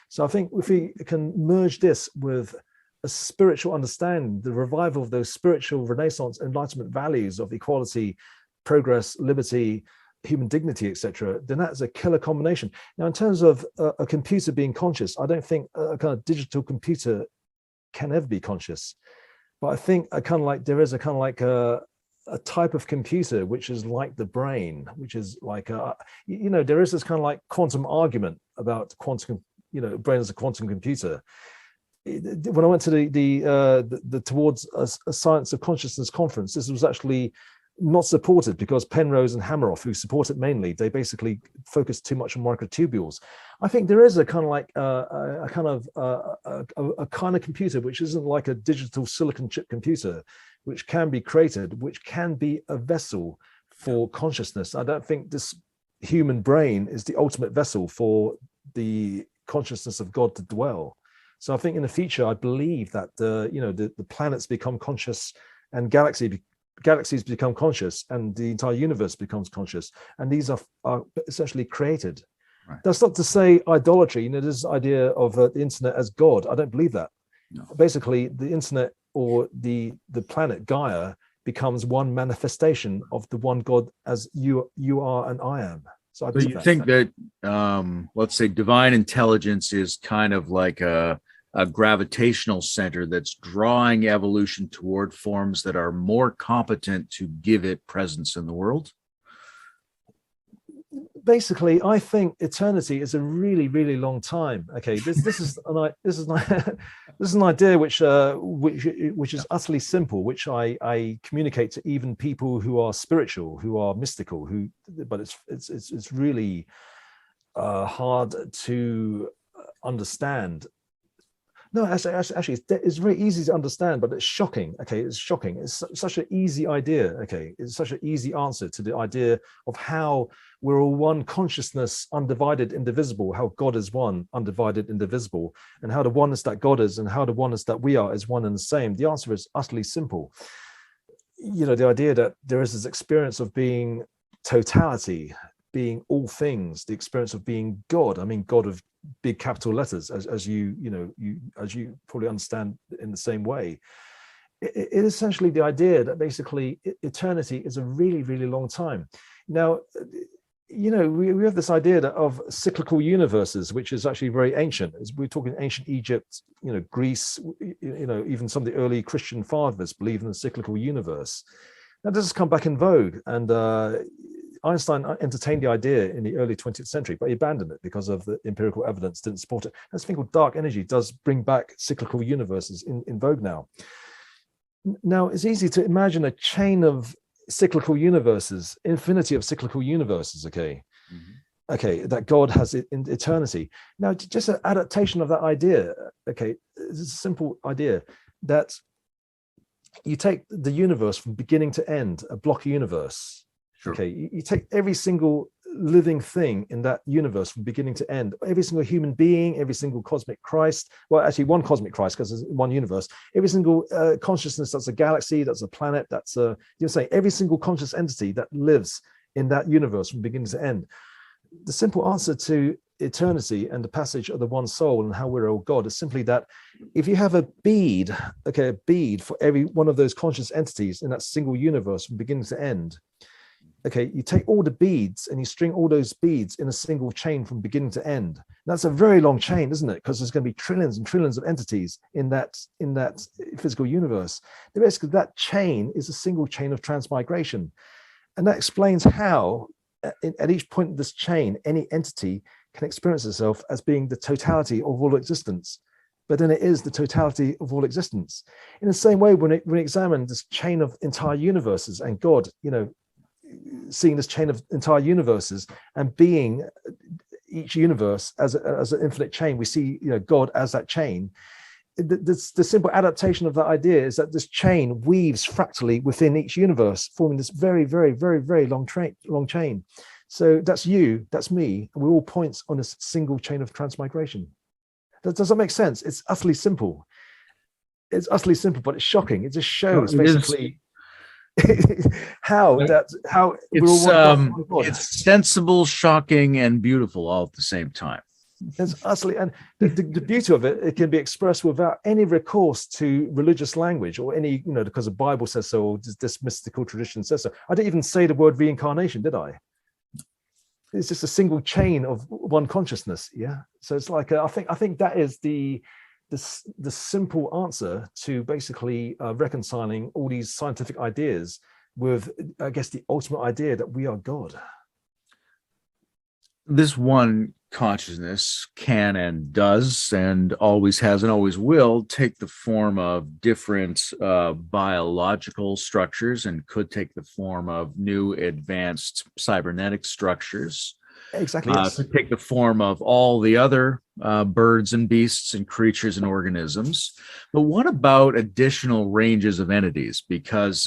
[SPEAKER 3] So I think if we can merge this with a spiritual understanding, the revival of those spiritual Renaissance Enlightenment values of equality, progress, liberty, human dignity, etc., then that's a killer combination. Now, in terms of a computer being conscious, I don't think a kind of digital computer can ever be conscious. But I think a kind of like there is a kind of like a type of computer which is like the brain, which is like you know, there is this kind of like quantum argument about quantum, you know, brain as a quantum computer. When I went to the towards a science of consciousness conference, this was actually not supported because Penrose and Hameroff, who support it mainly, they basically focus too much on microtubules. I think there is a kind of like a kind of computer which isn't like a digital silicon chip computer, which can be created, which can be a vessel for consciousness. I don't think this human brain is the ultimate vessel for the consciousness of God to dwell. So I think in the future, I believe that the planets become conscious and galaxies become conscious and the entire universe becomes conscious, and these are essentially created. Right. That's not to say idolatry. You know, this idea of the internet as God. I don't believe that. No. Basically, the internet or the planet Gaia becomes one manifestation of the one God, as you are and I am. So I believe
[SPEAKER 2] you think that let's say divine intelligence is kind of like a gravitational center that's drawing evolution toward forms that are more competent to give it presence in the world?
[SPEAKER 3] Basically, I think eternity is a really, really long time. Okay, this is an idea which is utterly simple, which I communicate to even people who are spiritual, who are mystical, but it's really hard to understand. No, actually, it's very easy to understand, but it's shocking. Okay, it's shocking. It's such an easy idea. Okay, it's such an easy answer to the idea of how we're all one consciousness, undivided, indivisible. How God is one, undivided, indivisible, and how the oneness that God is and how the oneness that we are is one and the same. The answer is utterly simple. You know, the idea that there is this experience of being totality, being all things, the experience of being God. I mean, God of big capital letters, as you probably understand in the same way. It is essentially the idea that basically eternity is a really, really long time. Now, you know, we have this idea of cyclical universes, which is actually very ancient. We're talking ancient Egypt, you know, Greece, you know, even some of the early Christian fathers believe in a cyclical universe. Now, this has come back in vogue, and Einstein entertained the idea in the early 20th century, but he abandoned it because of the empirical evidence didn't support it. This thing called dark energy does bring back cyclical universes in vogue now. Now, it's easy to imagine a chain of cyclical universes, infinity of cyclical universes, okay? Mm-hmm. Okay, that God has it in eternity. Now, just an adaptation of that idea, okay, it's a simple idea that you take the universe from beginning to end, a block universe. Sure. Okay, you take every single living thing in that universe from beginning to end, every single human being, every single cosmic Christ, well, actually one cosmic Christ because there's one universe, every single consciousness that's a galaxy, that's a planet, that's you're saying every single conscious entity that lives in that universe from beginning to end. The simple answer to eternity and the passage of the one soul and how we're all God is simply that if you have a bead, okay, a bead for every one of those conscious entities in that single universe from beginning to end, okay, you take all the beads and you string all those beads in a single chain from beginning to end. That's a very long chain, isn't it? Because there's going to be trillions and trillions of entities in that physical universe. Basically, that chain is a single chain of transmigration. And that explains how, at each point of this chain, any entity can experience itself as being the totality of all existence. but then it is the totality of all existence. In the same way, when we examine this chain of entire universes and God, seeing this chain of entire universes and being each universe as an infinite chain, we see God as that chain. The simple adaptation of that idea is that this chain weaves fractally within each universe, forming this very, very, very, very long chain. So that's you, that's me, and we're all points on this single chain of transmigration. Does that make sense? It's utterly simple. It's utterly simple, but it's shocking. It just shows basically how we're all
[SPEAKER 2] it's sensible, shocking, and beautiful all at the same time.
[SPEAKER 3] It's utterly, and the beauty of it can be expressed without any recourse to religious language or any, because the Bible says so, or this mystical tradition says so. I didn't even say the word reincarnation, did I? It's just a single chain of one consciousness. Yeah. So it's like I think that is the simple answer to basically reconciling all these scientific ideas with, I guess, the ultimate idea that we are God.
[SPEAKER 2] This one consciousness can and does and always has and always will take the form of different biological structures and could take the form of new advanced cybernetic structures.
[SPEAKER 3] Exactly. Yes.
[SPEAKER 2] Could take the form of all the other birds and beasts and creatures and organisms. But what about additional ranges of entities? Because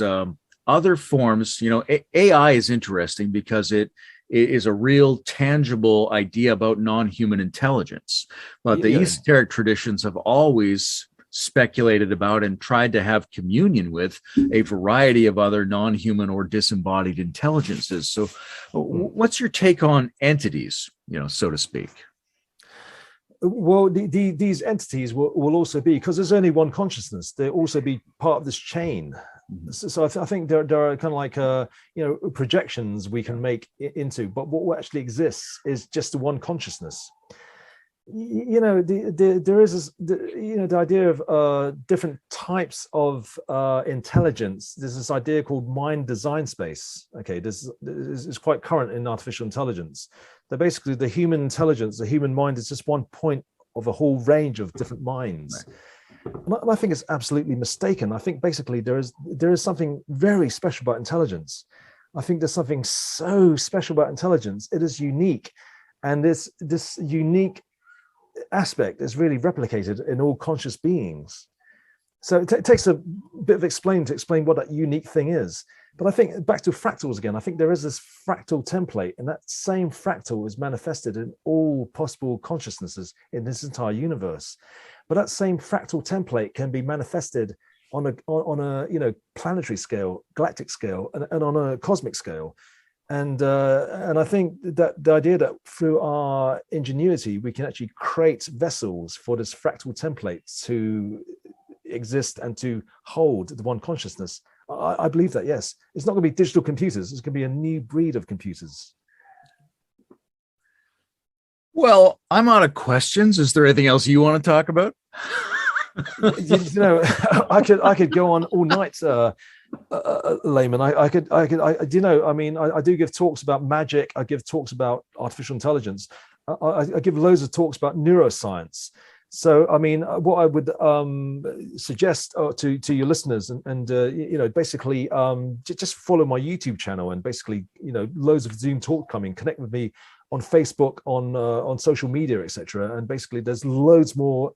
[SPEAKER 2] other forms, AI is interesting because it is a real tangible idea about non-human intelligence. But the esoteric traditions have always speculated about and tried to have communion with a variety of other non-human or disembodied intelligences. So what's your take on entities, so to speak?
[SPEAKER 3] Well, these entities will also be, because there's only one consciousness, they'll also be part of this chain. So I think there are kind of like projections we can make into, but what actually exists is just the one consciousness. There is the idea of different types of intelligence. There's this idea called mind design space. Okay, this is quite current in artificial intelligence. That basically the human intelligence, the human mind, is just one point of a whole range of different minds. Right. And I think it's absolutely mistaken. I think basically there is something very special about intelligence. I think there's something so special about intelligence. It is unique, and this unique aspect is really replicated in all conscious beings. So it takes a bit of explaining to explain what that unique thing is. But I think back to fractals again, I think there is this fractal template, and that same fractal is manifested in all possible consciousnesses in this entire universe. But that same fractal template can be manifested on a planetary scale, galactic scale, and on a cosmic scale. And I think that the idea that through our ingenuity we can actually create vessels for this fractal template to exist and to hold the one consciousness, I believe that, yes. It's not going to be digital computers. It's going to be a new breed of computers.
[SPEAKER 2] Well, I'm out of questions. Is there anything else you want to talk about?
[SPEAKER 3] I could go on all night, Layman. I do give talks about magic. I give talks about artificial intelligence. I give loads of talks about neuroscience. So, I mean, what I would suggest to your listeners, and basically just follow my YouTube channel, and basically, loads of Zoom talk coming. Connect with me on Facebook, on social media, etc. And basically, there's loads more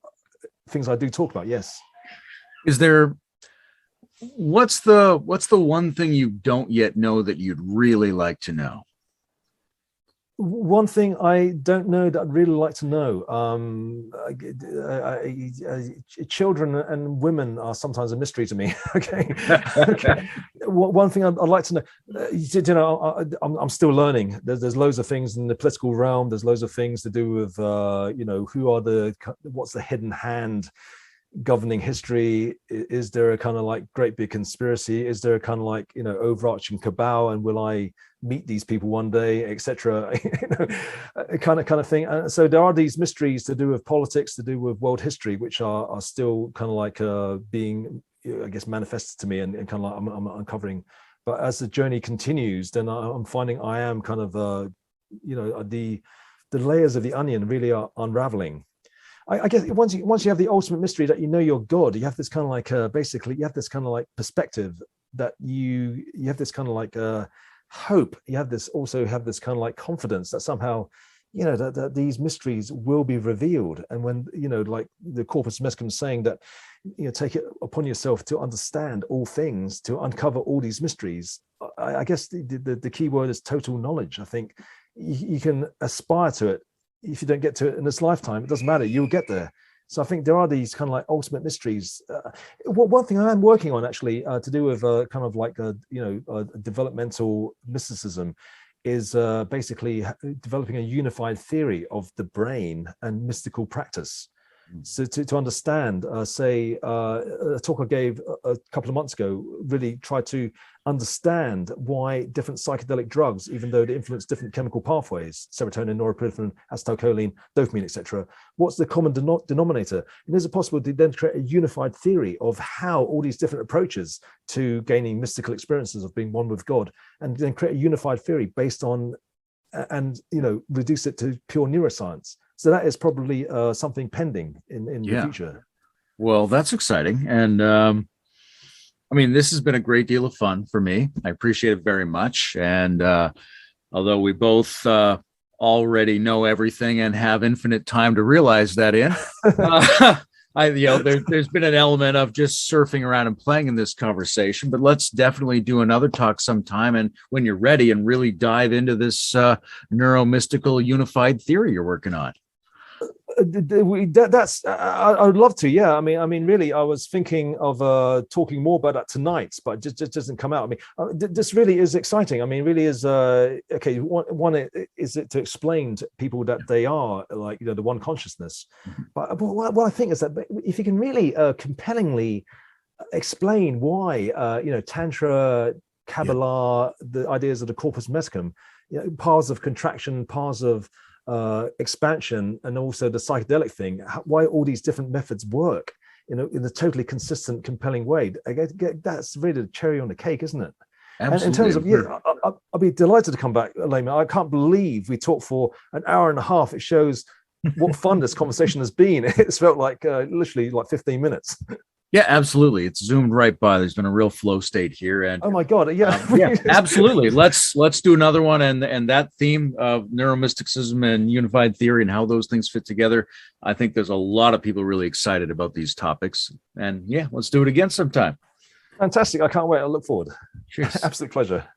[SPEAKER 3] things I do talk about. Yes.
[SPEAKER 2] Is there? What's the one thing you don't yet know that you'd really like to know?
[SPEAKER 3] One thing I don't know that I'd really like to know. Children and women are sometimes a mystery to me. Okay. One thing I'd like to know. I'm still learning. There's loads of things in the political realm. There's loads of things to do with what's the hidden hand governing history. Is there a kind of like great big conspiracy? Is there a kind of like overarching cabal, and will I meet these people one day, etc. kind of thing. So there are these mysteries to do with politics, to do with world history, which are still kind of like being, I guess, manifested to me, and kind of like I'm uncovering. But as the journey continues, then I'm finding I am kind of the layers of the onion really are unraveling. I guess once you have the ultimate mystery that you know you're God, you have this kind of like basically you have this kind of like perspective that you have this kind of like hope. You have this kind of like confidence that somehow, you know, that these mysteries will be revealed. And when, you know, like the corpus mescum saying that, you know, take it upon yourself to understand all things, to uncover all these mysteries. I guess the key word is total knowledge. I think you can aspire to it. If you don't get to it in this lifetime, it doesn't matter, you'll get there. So I think there are these kind of like ultimate mysteries. One thing I am working on actually to do with kind of like developmental mysticism is basically developing a unified theory of the brain and mystical practice. So to understand, say, a talk I gave a couple of months ago really tried to understand why different psychedelic drugs, even though they influence different chemical pathways, serotonin, norepinephrine, acetylcholine, dopamine, etc., what's the common denominator? And is it possible to then create a unified theory of how all these different approaches to gaining mystical experiences of being one with God, and then create a unified theory based on, and, you know, reduce it to pure neuroscience? So that is probably something pending in the future.
[SPEAKER 2] Well, that's exciting. And I mean, this has been a great deal of fun for me. I appreciate it very much. And although we both already know everything and have infinite time to realize that in, there's been an element of just surfing around and playing in this conversation, but let's definitely do another talk sometime. And when you're ready, and really dive into this neuromystical unified theory you're working on.
[SPEAKER 3] I would love to. Yeah. I mean, really, I was thinking of talking more about that tonight, but just doesn't come out. I mean, this really is exciting. I mean, really is okay. One is it to explain to people that they are, like, you know, the one consciousness. But what I think is that if you can really compellingly explain why, you know, Tantra, Kabbalah, the ideas of the corpus mescum, you know, paths of contraction, paths of expansion, and also the psychedelic thing, why all these different methods work, you know, in a totally consistent, compelling way. That's really the cherry on the cake, isn't it? Absolutely. And in terms of, I'll be delighted to come back, Layman. I can't believe we talked for an hour and a half. It shows what fun this conversation has been. It's felt like literally like 15 minutes.
[SPEAKER 2] Yeah, absolutely. It's zoomed right by. There's been a real flow state here, and
[SPEAKER 3] oh my god, yeah,
[SPEAKER 2] absolutely. Let's do another one, and that theme of neuromysticism and unified theory and how those things fit together. I think there's a lot of people really excited about these topics, and yeah, let's do it again sometime.
[SPEAKER 3] Fantastic! I can't wait. I look forward.
[SPEAKER 2] Cheers.
[SPEAKER 3] Absolute pleasure.